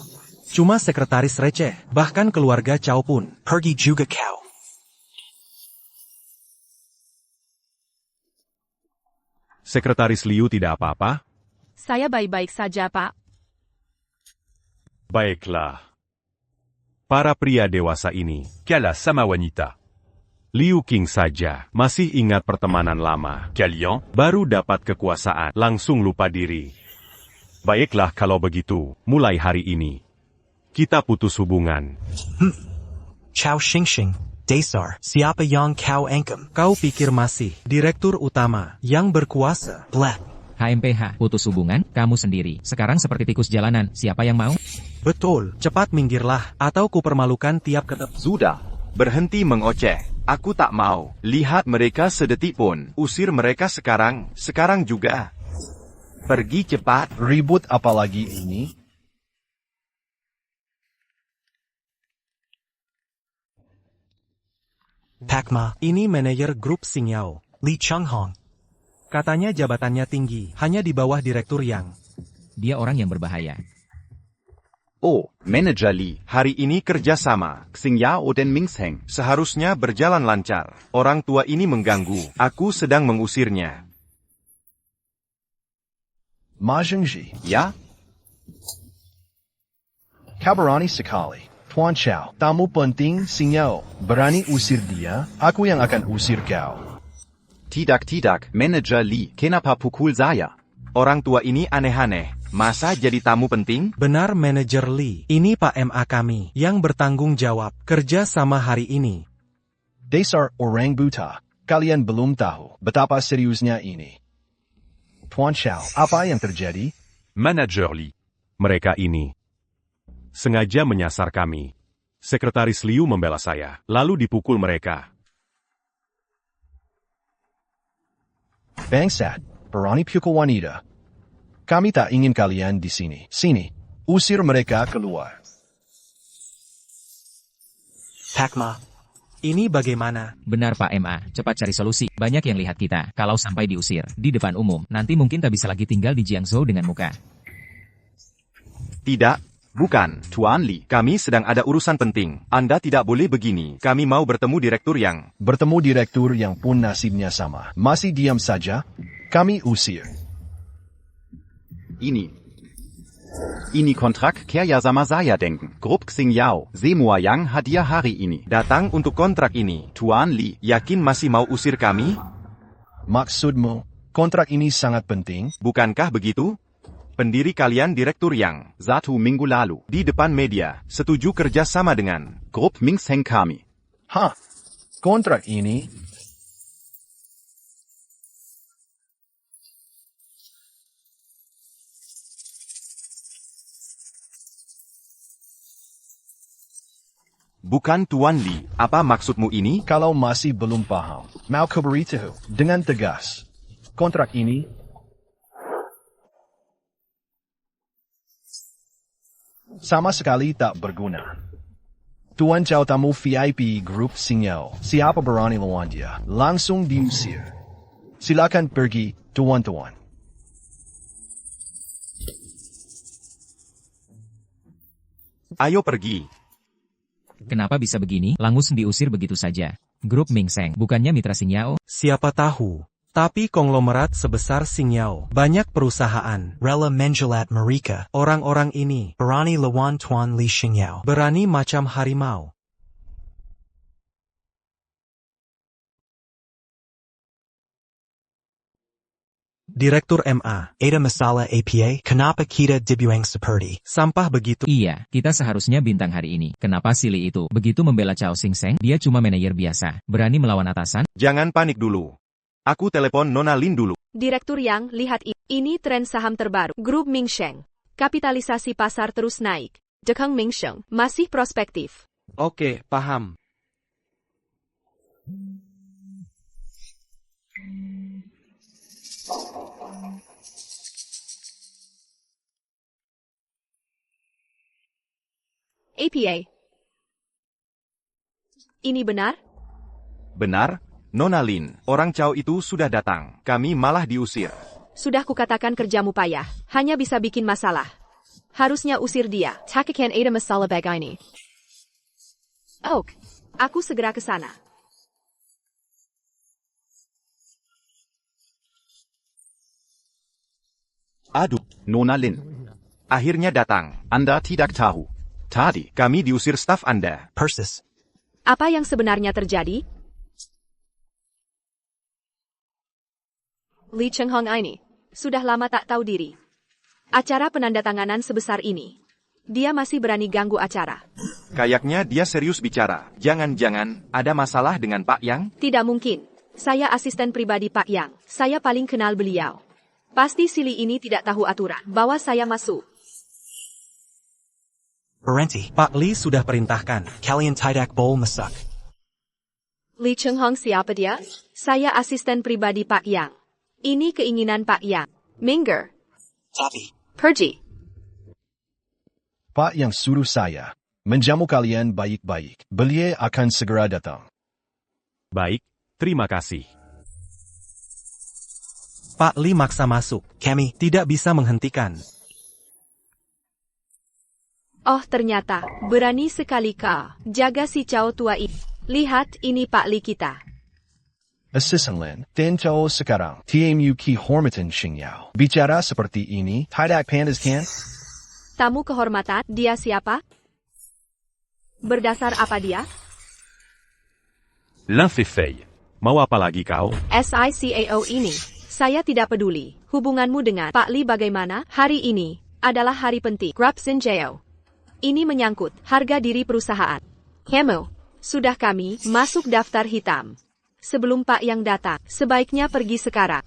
Cuma sekretaris receh, bahkan keluarga Cao pun. Pergi juga kau. Sekretaris Liu tidak apa-apa? Saya baik-baik saja, Pak. Baiklah. Para pria dewasa ini, Kala sama wanita. Liu Qing saja, masih ingat pertemanan lama. Kalian, Baru dapat kekuasaan, langsung lupa diri. Baiklah kalau begitu, mulai hari ini. Kita putus hubungan. Cao Xingxing, Desar, siapa yang kau angkem? Kau pikir masih Direktur Utama yang berkuasa? Black. HMPH, putus hubungan, kamu sendiri. Sekarang seperti tikus jalanan, siapa yang mau? Betul, cepat minggirlah, atau kupermalukan tiap ketep. Sudah, berhenti mengoceh. Aku tak mau. Lihat mereka sedetik pun. Usir mereka sekarang juga. Pergi cepat. Ribut apa lagi ini? Pakma, ini manajer grup Xingyao, Li Changhong. Katanya jabatannya tinggi, hanya di bawah direktur yang. Dia orang yang berbahaya. Oh, Manajer Li, hari ini kerjasama, Xingyao dan Mingsheng. Seharusnya berjalan lancar. Orang tua ini mengganggu. Aku sedang mengusirnya. Ma Zhengzi, Ya? kau berani sekali. Tuan Cao, tamu penting Xingyao. Berani usir dia, aku yang akan usir kau. Tidak, Manajer Li. Kenapa pukul saya? Orang tua ini aneh-aneh. Masa jadi tamu penting? Benar manajer Li, ini Pak MA kami yang bertanggung jawab kerja sama hari ini. Dasar orang buta, kalian belum tahu betapa seriusnya ini. Tuan Cao, apa yang terjadi? Manager Li. Mereka ini sengaja menyasar kami. Sekretaris Liu membela saya, lalu dipukul mereka. Bangsat, berani pukul wanita. Kami tak ingin kalian di sini. Sini, usir mereka keluar. Pakma, ini bagaimana? Benar Pak MA, cepat cari solusi. Banyak yang lihat kita, kalau sampai diusir, di depan umum, nanti mungkin tak bisa lagi tinggal di Jiangzhou dengan muka. Tidak, bukan, Tuan Li. Kami sedang ada urusan penting. Anda tidak boleh begini. Kami mau bertemu direktur yang... Bertemu direktur yang pun nasibnya sama. Masih diam saja? Kami usir. Ini kontrak kerja sama saya denken. Grup Xingyao, semua yang hadir hari ini. Datang untuk kontrak ini. Tuan Li, yakin masih mau usir kami? Maksudmu, kontrak ini sangat penting? Bukankah begitu? Pendiri kalian direktur yang 1 minggu lalu di depan media setuju kerja sama dengan Grup Mingsheng kami. Hah? Kontrak ini? Bukan Tuan Li, apa maksudmu ini? Kalau masih belum paham, mau ku beritahu dengan tegas. Kontrak ini sama sekali tak berguna. Tuan Chow tamu VIP grup Singyao. Siapa berani lawan dia? Langsung diusir. Silakan pergi, tuan-tuan. Ayo pergi. Kenapa bisa begini? Langsung diusir begitu saja. Grup Ming Seng, bukannya mitra Singyao? Siapa tahu. Tapi konglomerat sebesar Singyao, banyak perusahaan, Rela menjelat mereka, orang-orang ini, berani lawan Tuan Li Xingyao. berani macam harimau. Direktur MA, Ada masalah APA, kenapa kita dibuang seperti? sampah begitu. Iya, kita seharusnya bintang hari ini. Kenapa Silly itu begitu membela Chao Sing Seng? Dia cuma manajer biasa. Berani melawan atasan? Jangan panik dulu. Aku telepon Nona Lin dulu. Direktur Yang, lihat ini tren saham terbaru. Grup Ming Seng. Kapitalisasi pasar terus naik. Dekeng Ming Seng masih prospektif. Oke, paham. APA. Ini benar? Benar, Nona Lin. Orang Chow itu sudah datang. Kami malah diusir. Sudah kukatakan kerjamu payah. Hanya bisa bikin masalah. Harusnya usir dia. Takkan ada masalah begini. Oh, aku segera ke sana. Aduh, Nona Lin. Akhirnya datang. Anda tidak tahu. Tadi, kami diusir staf Anda. Persis. Apa yang sebenarnya terjadi? Li Chenghong ini sudah lama tak tahu diri. Acara penandatanganan sebesar ini. Dia masih berani ganggu acara. Kayaknya dia serius bicara. Jangan-jangan ada masalah dengan Pak Yang? Tidak mungkin. Saya asisten pribadi Pak Yang. Saya paling kenal beliau. Pasti Silly ini tidak tahu aturan. Bawa saya masuk. Berhenti. Pak Li sudah perintahkan. Kalian tidak boleh masuk. Li Chenghong siapa dia? Saya asisten pribadi Pak Yang. Ini keinginan Pak Yang. Minggir. Tapi, Pergi. Pak yang suruh saya menjamu kalian baik-baik. Beliau akan segera datang. Baik, terima kasih. Pak Li maksa masuk. kami Tidak bisa menghentikan. Oh ternyata, berani sekali kau. Jaga si Chow tua ini. Lihat, ini Pak Li kita. Assistant Lin, Tento sekarang, TMU Ki Hormatan Xingyao. Bicara seperti ini, tidak pantas kan? Tamu kehormatan, dia siapa? Berdasar apa dia? L'inféfei. Mau apa lagi kau? SICAO ini. Saya tidak peduli. Hubunganmu dengan Pak Li bagaimana? Hari ini adalah hari penting. Grup Singyao. Ini menyangkut harga diri perusahaan. Hemo, sudah kami masuk daftar hitam. Sebelum Pak Yang datang, sebaiknya pergi sekarang.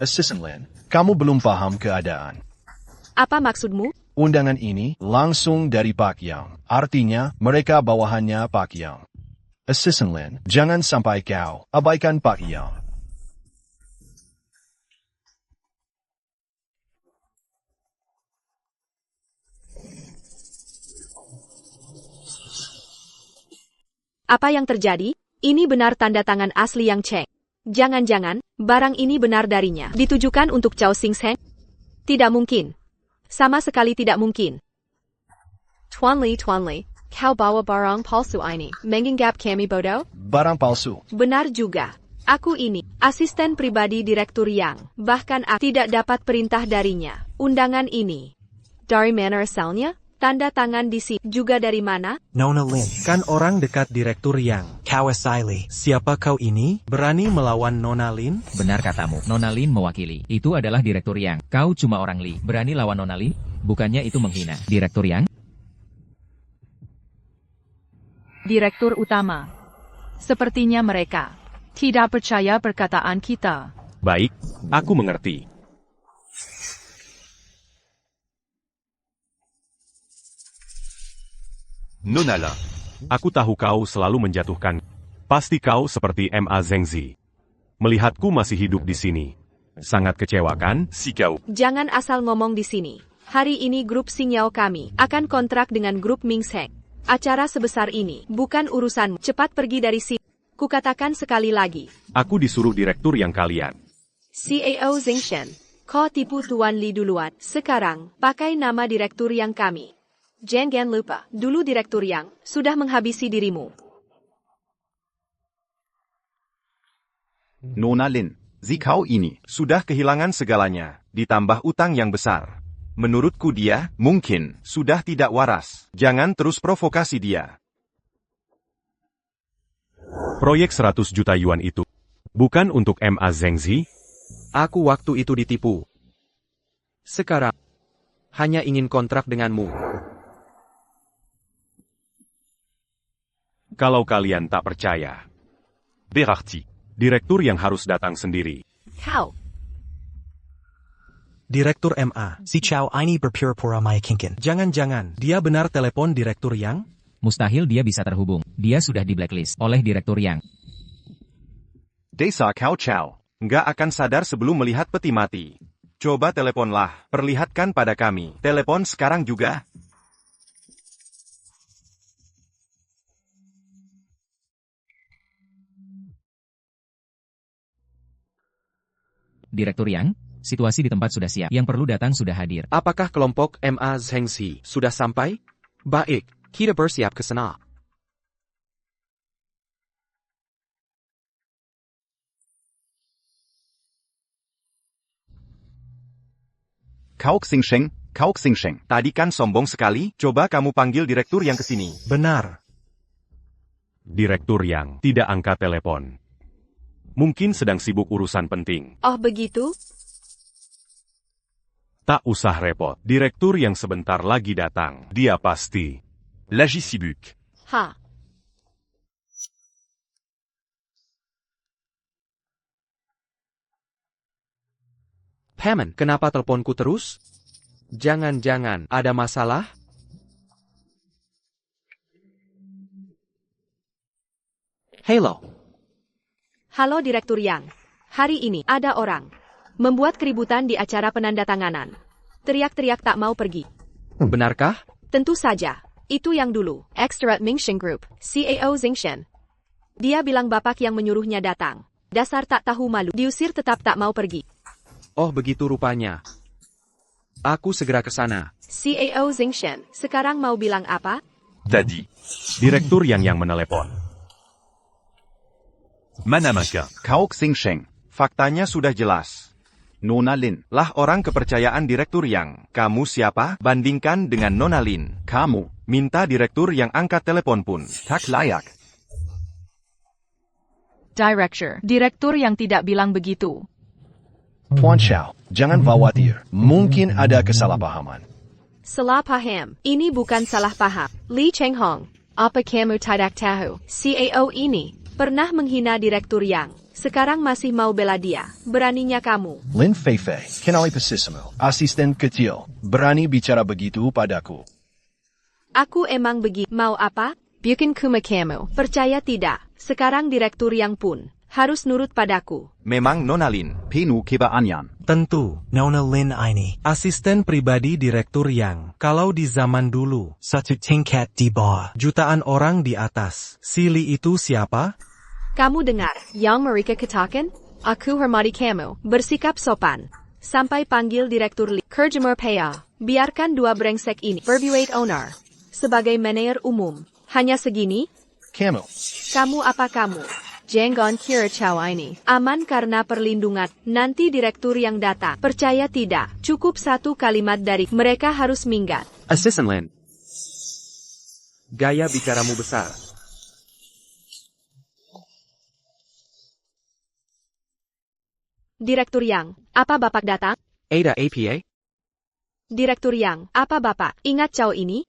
Assistant Lin, kamu belum paham keadaan. Apa maksudmu? Undangan ini langsung dari Pak Yang. Artinya, mereka bawahannya Pak Yang. Assistant Lin, jangan sampai kau abaikan Pak Yang. Apa yang terjadi? Ini benar tanda tangan asli Yang Cheng. Jangan-jangan, barang ini benar darinya. Ditujukan untuk Chao Sing Seng? Tidak mungkin. Sama sekali tidak mungkin. Tuan Li, kau bawa barang palsu ini. Menganggap kami bodoh? Barang palsu. Benar juga. Aku ini, asisten pribadi Direktur Yang. Bahkan aku tidak dapat perintah darinya. Undangan ini. Dari mana asalnya? Tanda tangan di sini. Juga dari mana? Nona Lin. Kan orang dekat Direktur Yang. Kau Asili. Siapa kau ini? Berani melawan Nona Lin? Benar katamu, Nona Lin mewakili. Itu adalah Direktur Yang. Kau cuma orang Li. Berani lawan Nona Lin? Bukannya itu menghina. Direktur Yang? Direktur utama. Sepertinya mereka tidak percaya perkataan kita. Baik, aku mengerti. Nona Lin, aku tahu kau selalu menjatuhkan. Pasti kau seperti Ma Zhengzi. Melihatku masih hidup di sini. Sangat kecewa kan, si kau? Jangan asal ngomong di sini. Hari ini grup Singyao kami akan kontrak dengan grup Ming Seng. Acara sebesar ini bukan urusanmu. Cepat pergi dari sini. Kukatakan sekali lagi. Aku disuruh direktur yang kalian. CAO Zingshen, kau tipu Tuan Li duluan. Sekarang, pakai nama direktur yang kami. Jangan lupa, dulu direktur yang sudah menghabisi dirimu. Nona Lin, Zikau ini sudah kehilangan segalanya, ditambah utang yang besar. Menurutku dia, mungkin, sudah tidak waras. Jangan terus provokasi dia. Proyek 100 juta yuan itu bukan untuk Ma Zhengzi? Aku waktu itu ditipu. Sekarang, hanya ingin kontrak denganmu. Kalau kalian tak percaya, Berarti. direktur yang harus datang sendiri. Kau. Direktur MA. Si Chow ini berpura-pura meyakinkan. Jangan-jangan, dia benar telepon direktur yang? Mustahil dia bisa terhubung. Dia sudah di blacklist oleh direktur yang. Desa Kau Chow, nggak akan sadar sebelum melihat peti mati. Coba teleponlah, perlihatkan pada kami. Telepon sekarang juga. Direktur yang, situasi di tempat sudah siap. Yang perlu datang sudah hadir. Apakah kelompok Ma Zhengzi sudah sampai? Baik, kita bersiap ke sana. Kau Xingsheng. Tadi kan sombong sekali, coba kamu panggil direktur yang kesini. Benar. Direktur yang tidak angkat telepon. Mungkin sedang sibuk urusan penting. Oh begitu? Tak usah repot. Direktur yang sebentar lagi datang. Dia pasti. Lagi sibuk. Ha. Paman, kenapa teleponku terus? Jangan-jangan ada masalah? Halo. Halo Direktur Yang. Hari ini ada orang membuat keributan di acara penandatanganan. Teriak-teriak tak mau pergi. Benarkah? Tentu saja. Itu yang dulu. Extra Mingxing Group, CAO Zingshen. Dia bilang bapak yang menyuruhnya datang. Dasar tak tahu malu. Diusir tetap tak mau pergi. Oh begitu rupanya. Aku segera ke sana. CAO Zingshen, sekarang mau bilang apa? Tadi. Direktur yang menelepon. Manamaka. Kau Xingsheng, faktanya sudah jelas. Nona Lin lah orang kepercayaan direktur yang. Kamu siapa? Bandingkan dengan Nona Lin. Kamu minta direktur yang angkat telepon pun tak layak. Direktur yang tidak bilang begitu. Tuan Chow, jangan khawatir. Mungkin ada kesalahpahaman. Salah paham. Ini bukan salah paham. Li Chenghong, apa kamu tidak tahu? CAO ini pernah menghina direktur yang. Sekarang masih mau bela dia. Beraninya kamu. Lin Feifei, kenali pesismu. Asisten kecil, berani bicara begitu padaku. Aku emang begitu. Mau apa? Bukan kuma kamu. Percaya tidak. Sekarang direktur yang pun harus nurut padaku. Memang Nona Lin, penuh keberanian. Tentu. Nona Lin ini. Asisten pribadi direktur yang. Kalau di zaman dulu. Satu tingkat di bawah. Jutaan orang di atas. Si Li itu siapa? Kamu dengar, yang mereka katakan? Aku hormati kamu, bersikap sopan. Sampai panggil direktur Li. Kerjemur Paya, biarkan dua brengsek ini berbuat owner. Sebagai manajer umum, hanya segini? Kamu. Kamu apa kamu? Jangan kira Chow ini aman karena perlindungan. Nanti direktur yang datang. Percaya tidak, cukup satu kalimat dari mereka harus minggat. Assistant Lin. Gaya bicaramu besar. Direktur Yang, apa Bapak datang? Ada APA? Direktur Yang, apa Bapak ingat Chow ini?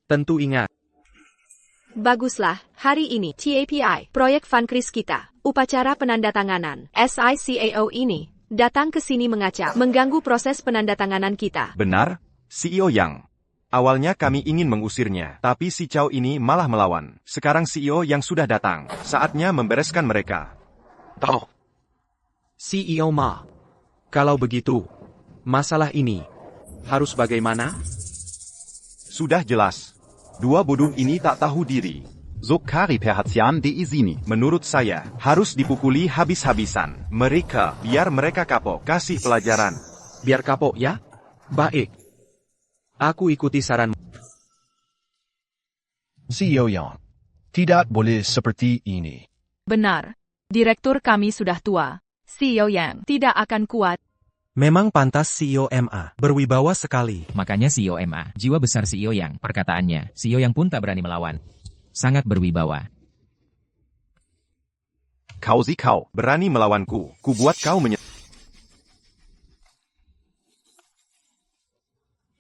Tentu ingat. Baguslah, hari ini TAPI, proyek Fankris kita, upacara penandatanganan, SICAO ini, datang ke sini mengacau, mengganggu proses penandatanganan kita. Benar, CEO Yang. Awalnya kami ingin mengusirnya, tapi si Chow ini malah melawan. Sekarang CEO yang sudah datang, saatnya membereskan mereka. Tahu. CEO Ma. Kalau begitu, masalah ini harus bagaimana? Sudah jelas. Dua bodoh ini tak tahu diri. Zokari perhatian di sini. Menurut saya, harus dipukuli habis-habisan. Mereka, biar mereka kapok. Kasih pelajaran. Biar kapok ya? Baik. Aku ikuti saranmu. CEO Yang. Tidak boleh seperti ini. Benar. Direktur kami sudah tua. CEO Yang tidak akan kuat. Memang pantas CEO MA, berwibawa sekali. Makanya CEO MA, jiwa besar CEO Yang, perkataannya, CEO Yang pun tak berani melawan. Sangat berwibawa. Kau berani melawanku. Ku buat kau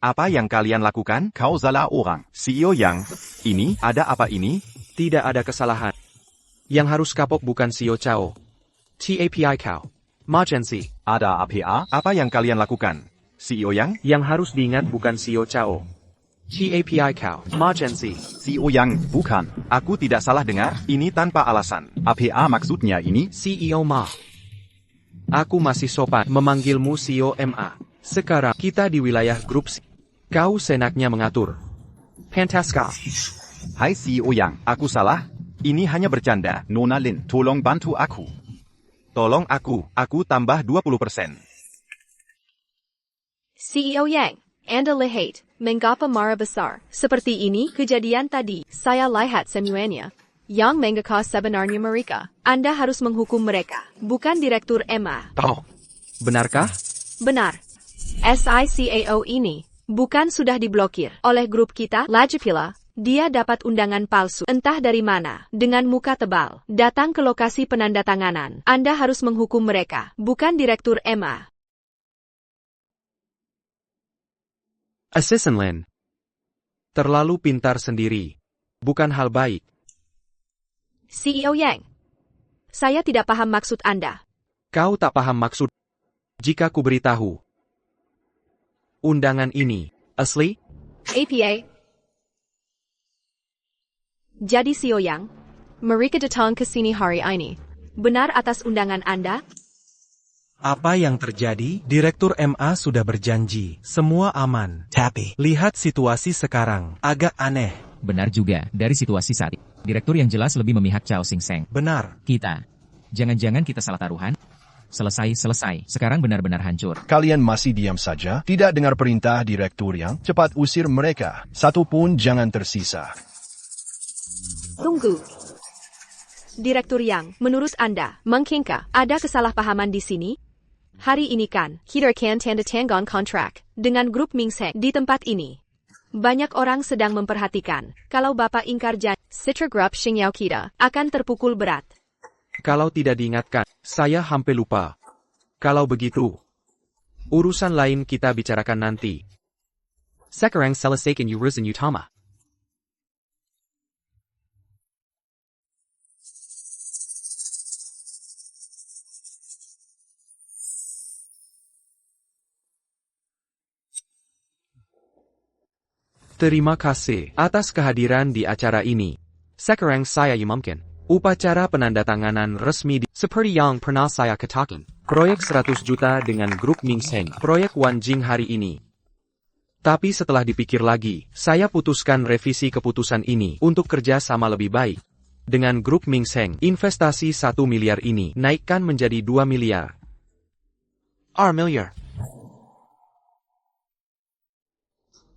Apa yang kalian lakukan? Kau salah orang. CEO Yang, ini, ada apa ini? Tidak ada kesalahan. Yang harus kapok bukan CEO Chao. TAPI Kau. Majensi. Ada APA? Apa yang kalian lakukan? CEO Yang? Yang harus diingat bukan CEO Chao. TAPI Kau. Majensi. CEO Yang, bukan. Aku tidak salah dengar, ini tanpa alasan. APA maksudnya ini? CEO Ma. Aku masih sopan memanggilmu CEO MA. Sekarang kita di wilayah grup C. Kau senaknya mengatur. Pentaska. Hai CEO Yang. Aku salah? Ini hanya bercanda. Nona Lin, tolong bantu aku. Tolong aku tambah 20%. CEO Yang, Anda lihat, mengapa marah besar. Seperti ini kejadian tadi, saya lihat semuanya. Yang mengapa sebenarnya mereka. Anda harus menghukum mereka, bukan Direktur MA. Oh, benarkah? Benar. SICAO ini, bukan sudah diblokir oleh grup kita, Lajipila. Dia dapat undangan palsu, entah dari mana, dengan muka tebal. Datang ke lokasi penandatanganan. Anda harus menghukum mereka, bukan Direktur MA. Assistant Lin. Terlalu pintar sendiri. Bukan hal baik. CEO Yang. Saya tidak paham maksud Anda. Kau tak paham maksud. Jika ku beritahu. Undangan ini, asli? APA. Jadi CEO Yang, mereka datang ke sini hari ini. Benar atas undangan Anda? Apa yang terjadi? Direktur MA sudah berjanji, semua aman. Tapi, Lihat situasi sekarang, agak aneh. Benar juga, dari situasi saat ini. Direktur yang jelas lebih memihak Chao Sing Seng. Benar. Kita. Jangan-jangan kita salah taruhan? Selesai. Sekarang benar-benar hancur. Kalian masih diam saja? Tidak dengar perintah Direktur Yang? Cepat usir mereka. Satu pun jangan tersisa. Tunggu. Direktur Yang, menurut Anda, mungkinkah ada kesalahpahaman di sini? Hari ini kan, kita akan tanda tangan kontrak dengan grup Ming Seng di tempat ini. Banyak orang sedang memperhatikan, kalau Bapak ingkar janji, Citra Group Xingyao kita akan terpukul berat. Kalau tidak diingatkan, saya hampir lupa. Kalau begitu, urusan lain kita bicarakan nanti. Sekarang selesaikan urusan utama. Terima kasih atas kehadiran di acara ini. Sekarang saya umumkan upacara penandatanganan resmi seperti yang pernah saya katakan. Proyek 100 juta dengan grup Ming Seng. Proyek Wanjing hari ini. Tapi setelah dipikir lagi, saya putuskan revisi keputusan ini untuk kerja sama lebih baik. Dengan grup Ming Seng, investasi 1 miliar ini naikkan menjadi 2 miliar. miliar.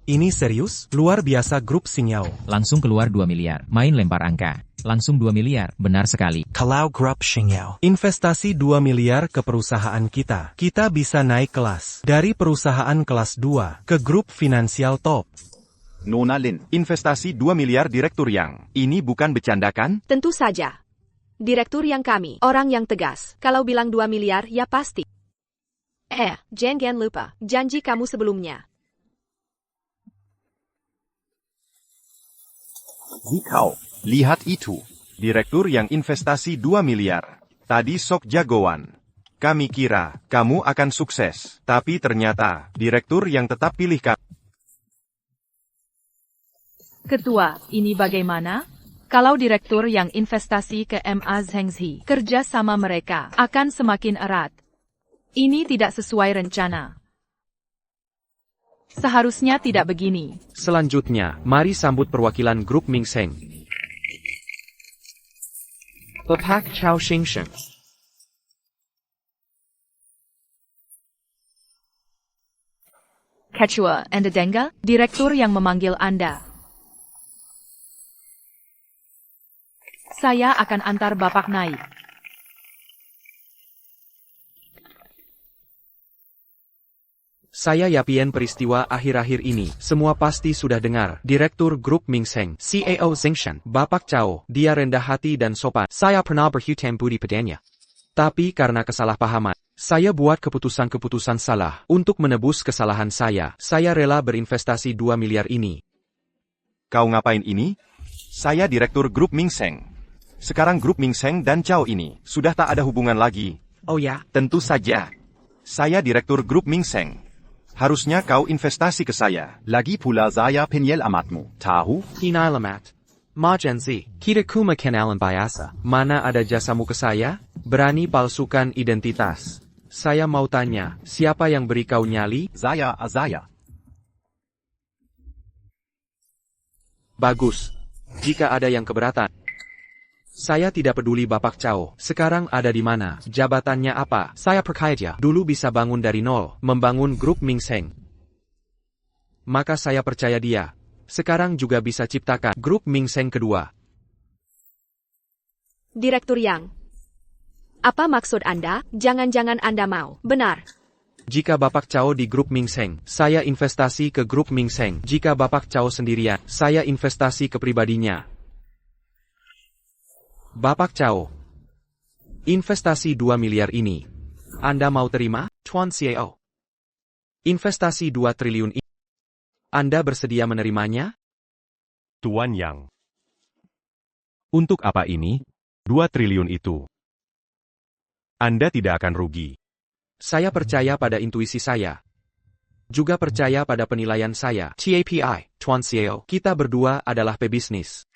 Ini serius? Luar biasa grup Xingyao. Langsung keluar 2 miliar. Main lempar angka. Langsung 2 miliar. Benar sekali. Kalau grup Xingyao. Investasi 2 miliar ke perusahaan kita. Kita bisa naik kelas. Dari perusahaan kelas 2 ke grup finansial top. Nona Lin, investasi 2 miliar Direktur Yang. Ini bukan bercanda kan? Tentu saja. Direktur Yang kami, orang yang tegas. Kalau bilang 2 miliar, ya pasti. Jangan lupa, janji kamu sebelumnya. Kau, lihat itu. Direktur Yang investasi 2 miliar. Tadi sok jagoan. Kami kira, kamu akan sukses. Tapi ternyata, Direktur Yang tetap pilih kamu. Ketua, ini bagaimana? Kalau Direktur yang investasi ke MA Zhengzhi, kerja sama mereka akan semakin erat. Ini tidak sesuai rencana. Seharusnya tidak begini. Selanjutnya, mari sambut perwakilan grup Ming Seng. Pepak Chao Xingsheng. Ketua Anda Denga, direktur yang memanggil Anda. Saya akan antar Bapak naik. Saya yakin peristiwa akhir-akhir ini, semua pasti sudah dengar. Direktur Grup Ming Seng, CAO Zingshan, Bapak Chao, dia rendah hati dan sopan. Saya pernah berhutang budi padanya. Tapi karena kesalahpahaman, saya buat keputusan-keputusan salah. Untuk menebus kesalahan saya rela berinvestasi 2 miliar ini. Kau ngapain ini? Saya direktur grup Ming Seng. Sekarang grup Ming Seng dan Chao ini sudah tak ada hubungan lagi. Oh ya? Tentu saja. Saya direktur grup Ming Seng. Harusnya kau investasi ke saya. Lagi pula saya penyel amatmu. Tahu? Hinailamat. Majenzi, kita kuma kenalan biasa. Mana ada jasamu ke saya? Berani palsukan identitas. Saya mau tanya, siapa yang beri kau nyali? Saya. Bagus. Jika ada yang keberatan. Saya tidak peduli Bapak Chao, sekarang ada di mana, jabatannya apa, saya percaya dulu bisa bangun dari nol, membangun grup Ming Seng. Maka saya percaya dia, sekarang juga bisa ciptakan grup Ming Seng kedua. Direktur Yang. Apa maksud Anda? Jangan-jangan Anda mau. Benar. Jika Bapak Chao di grup Ming Seng, saya investasi ke grup Ming Seng. Jika Bapak Chao sendirian, saya investasi ke pribadinya. Bapak Chao, investasi 2 miliar ini, Anda mau terima, Tuan CAO? Investasi 2 triliun ini, Anda bersedia menerimanya? Tuan Yang. Untuk apa ini? 2 triliun itu. Anda tidak akan rugi. Saya percaya pada intuisi saya. Juga percaya pada penilaian saya. TAPI, Tuan CAO, kita berdua adalah pebisnis.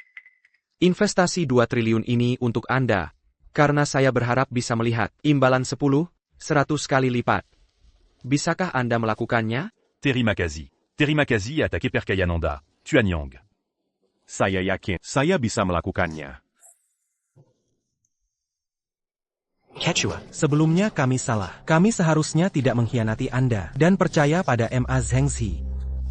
Investasi 2 triliun ini untuk Anda, karena saya berharap bisa melihat imbalan 10, 100 kali lipat. Bisakah Anda melakukannya? Terima kasih attaqué Perkayananda, Tuan Yang. Saya yakin saya bisa melakukannya. Ketua, Sebelumnya kami salah. Kami seharusnya tidak mengkhianati Anda dan percaya pada Ma Zhengzi.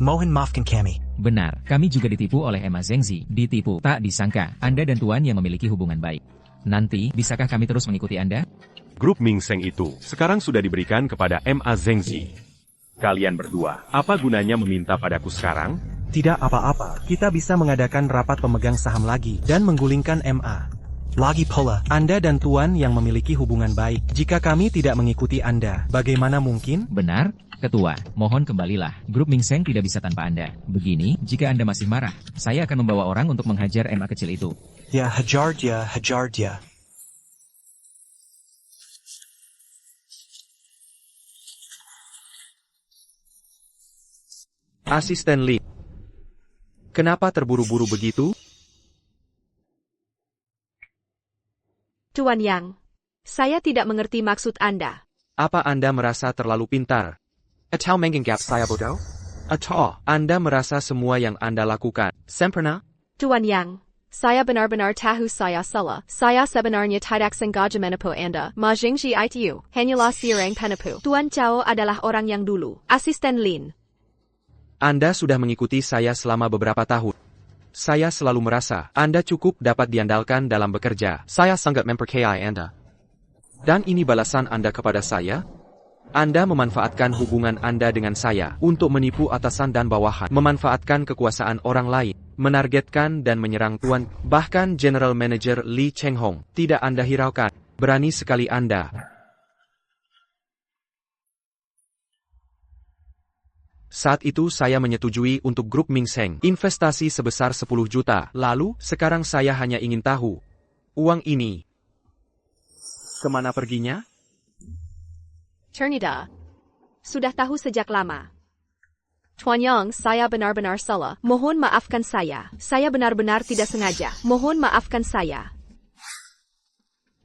mohon maafkan kami. Benar, kami juga ditipu oleh Emma Zhengzi. Ditipu, tak disangka, Anda dan Tuan yang memiliki hubungan baik. Nanti, bisakah kami terus mengikuti Anda? Grup Ming Seng itu sekarang sudah diberikan kepada Ma Zhengzi. Kalian berdua, apa gunanya meminta padaku sekarang? Tidak apa-apa, kita bisa mengadakan rapat pemegang saham lagi dan menggulingkan MA. Lagi pula, Anda dan Tuan yang memiliki hubungan baik. Jika kami tidak mengikuti Anda, bagaimana mungkin? Benar, Ketua, mohon kembalilah. Grup Ming Seng tidak bisa tanpa Anda. Begini, jika Anda masih marah, saya akan membawa orang untuk menghajar MA kecil itu. ya hajar dia. Asisten Lee. Kenapa terburu-buru begitu? Tuan Yang, saya tidak mengerti maksud Anda. Apa Anda merasa terlalu pintar? Atau menganggap saya bodoh? Atau Anda merasa semua yang Anda lakukan sempurna? Tuan Yang, saya benar-benar tahu saya salah. Saya sebenarnya tidak sengaja menipu Anda. Ma Zhengzi itu hanyalah seorang penipu. Tuan Chao adalah orang yang dulu. Asisten Lin. Anda sudah mengikuti saya selama beberapa tahun. Saya selalu merasa Anda cukup dapat diandalkan dalam bekerja. Saya sangat mempercayai Anda. Dan ini balasan Anda kepada saya? Anda memanfaatkan hubungan Anda dengan saya untuk menipu atasan dan bawahan, memanfaatkan kekuasaan orang lain, menargetkan dan menyerang Tuan, bahkan General Manager Lee Cheng Hong. Tidak Anda hiraukan. Berani sekali Anda. Saat itu saya menyetujui untuk grup Ming Seng investasi sebesar 10 juta. Lalu, sekarang saya hanya ingin tahu, uang ini kemana perginya? Ternida. Sudah tahu sejak lama. Tuan Yang, saya benar-benar salah. Mohon maafkan saya. Saya benar-benar tidak sengaja. Mohon maafkan saya.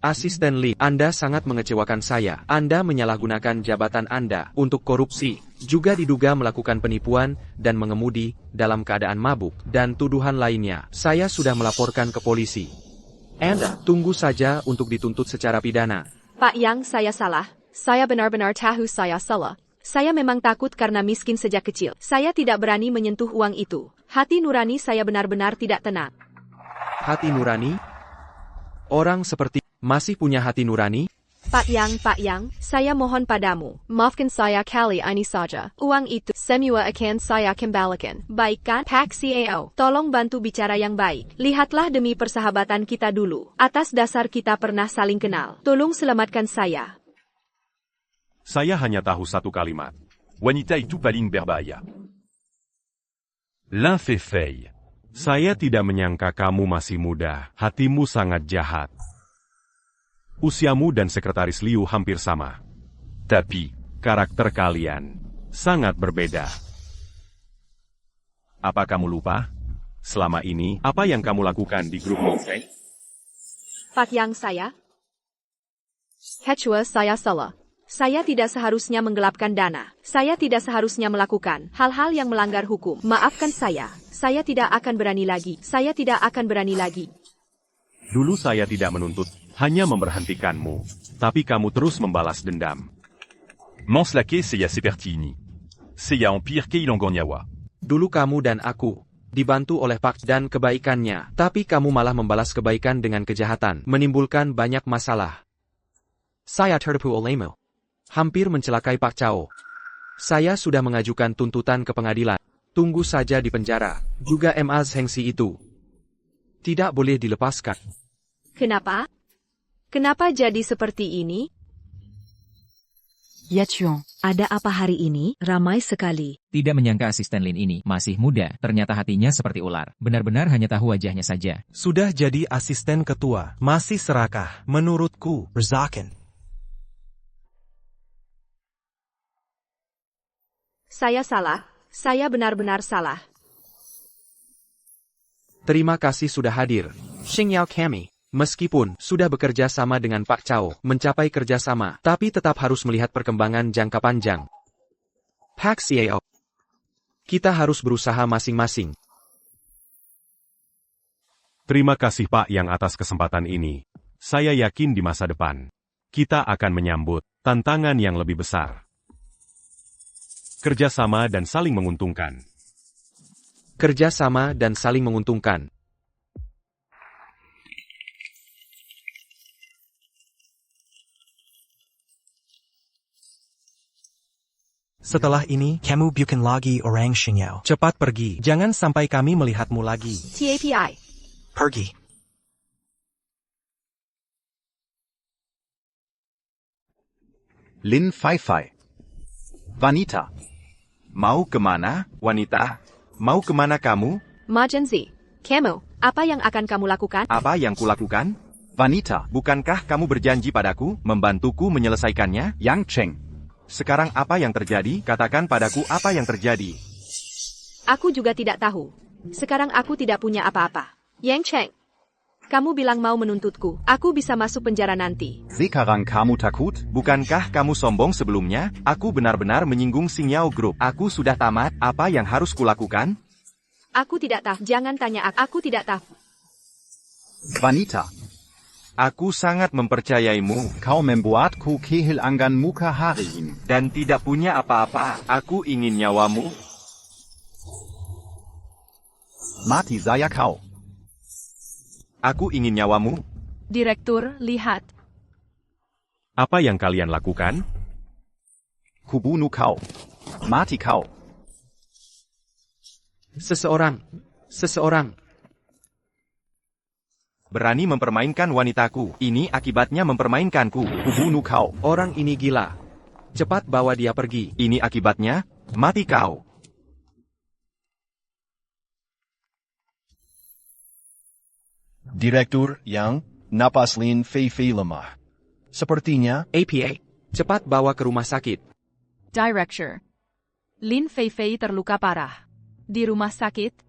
Asisten Lee, Anda sangat mengecewakan saya. Anda menyalahgunakan jabatan Anda untuk korupsi, juga diduga melakukan penipuan dan mengemudi dalam keadaan mabuk, dan tuduhan lainnya. Saya sudah melaporkan ke polisi. Anda, tunggu saja untuk dituntut secara pidana. Pak Yang, saya salah. Saya benar-benar tahu saya salah. Saya memang takut karena miskin sejak kecil. Saya tidak berani menyentuh uang itu. Hati nurani saya benar-benar tidak tenang. Hati nurani? Orang seperti masih punya hati nurani? Pak Yang, saya mohon padamu. Maafkan saya kali ini saja. Uang itu semua akan saya kembalikan. Baik kan, Pak CAO? Tolong bantu bicara yang baik. Lihatlah demi persahabatan kita dulu. Atas dasar kita pernah saling kenal. Tolong selamatkan saya. Saya hanya tahu satu kalimat. Wanita itu paling berbahaya. L'un fait faille. Saya tidak menyangka kamu masih muda. Hatimu sangat jahat. Usiamu dan Sekretaris Liu hampir sama. Tapi, karakter kalian sangat berbeda. Apa kamu lupa? Selama ini, apa yang kamu lakukan di grup Ming? Pak Yang, Kecua saya salah. Saya tidak seharusnya menggelapkan dana. Saya tidak seharusnya melakukan hal-hal yang melanggar hukum. Maafkan saya. Saya tidak akan berani lagi. Saya tidak akan berani lagi. Dulu saya tidak menuntut, hanya memberhentikanmu. Tapi kamu terus membalas dendam. Manslake Seiya Sepertini. Seiya Empire Keilongonyawa. Dulu kamu dan aku dibantu oleh Pak dan kebaikannya. Tapi kamu malah membalas kebaikan dengan kejahatan. Menimbulkan banyak masalah. Saya tertipu olehmu. Hampir mencelakai Pak Cao. Saya sudah mengajukan tuntutan ke pengadilan. Tunggu saja di penjara. Juga Ma Zhengxi itu tidak boleh dilepaskan. Kenapa? Kenapa jadi seperti ini? Ya Chuan, ada apa hari ini? Ramai sekali. Tidak menyangka asisten Lin ini masih muda, ternyata hatinya seperti ular. Benar-benar hanya tahu wajahnya saja. Sudah jadi asisten ketua, masih serakah, menurutku. Rezakan. Saya salah. Saya benar-benar salah. Terima kasih sudah hadir. Xingyao kami, meskipun sudah bekerja sama dengan Pak Cao, mencapai kerjasama, tapi tetap harus melihat perkembangan jangka panjang. Pak CAO, kita harus berusaha masing-masing. Terima kasih Pak Yang atas kesempatan ini. Saya yakin di masa depan, kita akan menyambut tantangan yang lebih besar. Kerjasama dan saling menguntungkan. Kerjasama dan saling menguntungkan. Setelah ini, Kamu bukan lagi orang Xingyao. cepat pergi. Jangan sampai kami melihatmu lagi. TAPI. Pergi. Lin Fai. Wanita. Mau kemana, wanita? Mau kemana kamu? Ma Zhengxi, kamu, apa yang akan kamu lakukan? Apa yang kulakukan? Wanita, bukankah kamu berjanji padaku, membantuku menyelesaikannya? Yang Cheng. Sekarang apa yang terjadi? Katakan padaku apa yang terjadi. Aku juga tidak tahu. Sekarang aku tidak punya apa-apa. Yang Cheng, kamu bilang mau menuntutku. Aku bisa masuk penjara nanti. Sekarang kamu takut? Bukankah kamu sombong sebelumnya? Aku benar-benar menyinggung Xingyao Group. Aku sudah tamat. Apa yang harus kulakukan? Aku tidak tahu. Jangan tanya aku. Aku tidak tahu. Wanita. Aku sangat mempercayaimu. Kau membuatku kehilangan muka hari ini. Dan tidak punya apa-apa. Aku ingin nyawamu. Mati saya kau. Aku ingin nyawamu. Direktur, lihat. Apa yang kalian lakukan? Kubunuh kau. Mati kau. Seseorang Berani mempermainkan wanitaku. Ini akibatnya mempermainkanku. Kubunuh kau. Orang ini gila. Cepat bawa dia pergi. Ini akibatnya, mati kau. Direktur Yang, napas Lin Fei lemah. Sepertinya, APA, cepat bawa ke rumah sakit. Director. Lin Fei terluka parah. Di rumah sakit,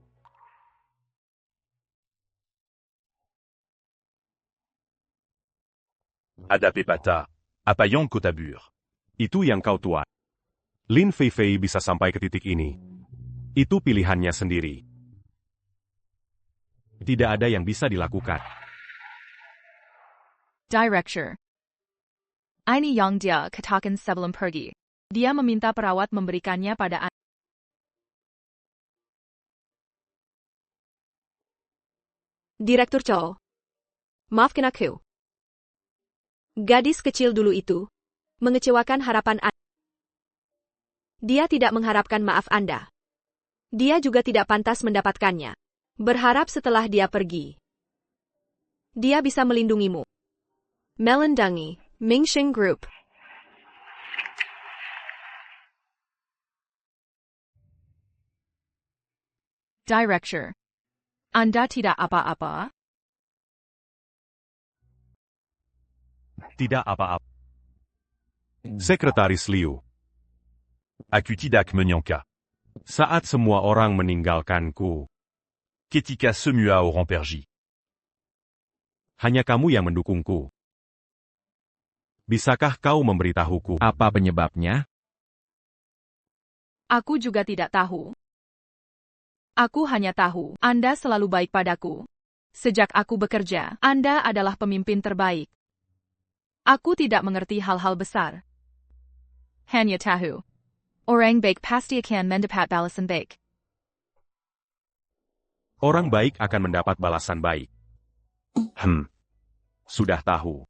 Ada pepata. Apa yang kau tabur? Itu yang kau tuai. Lin Feifei bisa sampai ke titik ini. Itu pilihannya sendiri. Tidak ada yang bisa dilakukan. Director. Ini yang dia katakan sebelum pergi. Dia meminta perawat memberikannya pada Direktur Chow. Maafkan aku. Gadis kecil dulu itu mengecewakan harapan Anda. Dia tidak mengharapkan maaf Anda. Dia juga tidak pantas mendapatkannya. Berharap setelah dia pergi, dia bisa melindungimu. Melindungi Mingxing Group. Director. Anda tidak apa-apa? Tidak apa-apa. Sekretaris Liu. Aku tidak menyangka. Saat semua orang meninggalkanku, Ketika semua orang pergi. hanya kamu yang mendukungku. Bisakah kau memberitahuku Apa penyebabnya? Aku juga tidak tahu. Aku hanya tahu Anda selalu baik padaku. Sejak aku bekerja, Anda adalah pemimpin terbaik. Aku tidak mengerti hal-hal besar. Hanya tahu. Orang baik pasti akan mendapat balasan baik. orang baik akan mendapat balasan baik? Sudah tahu.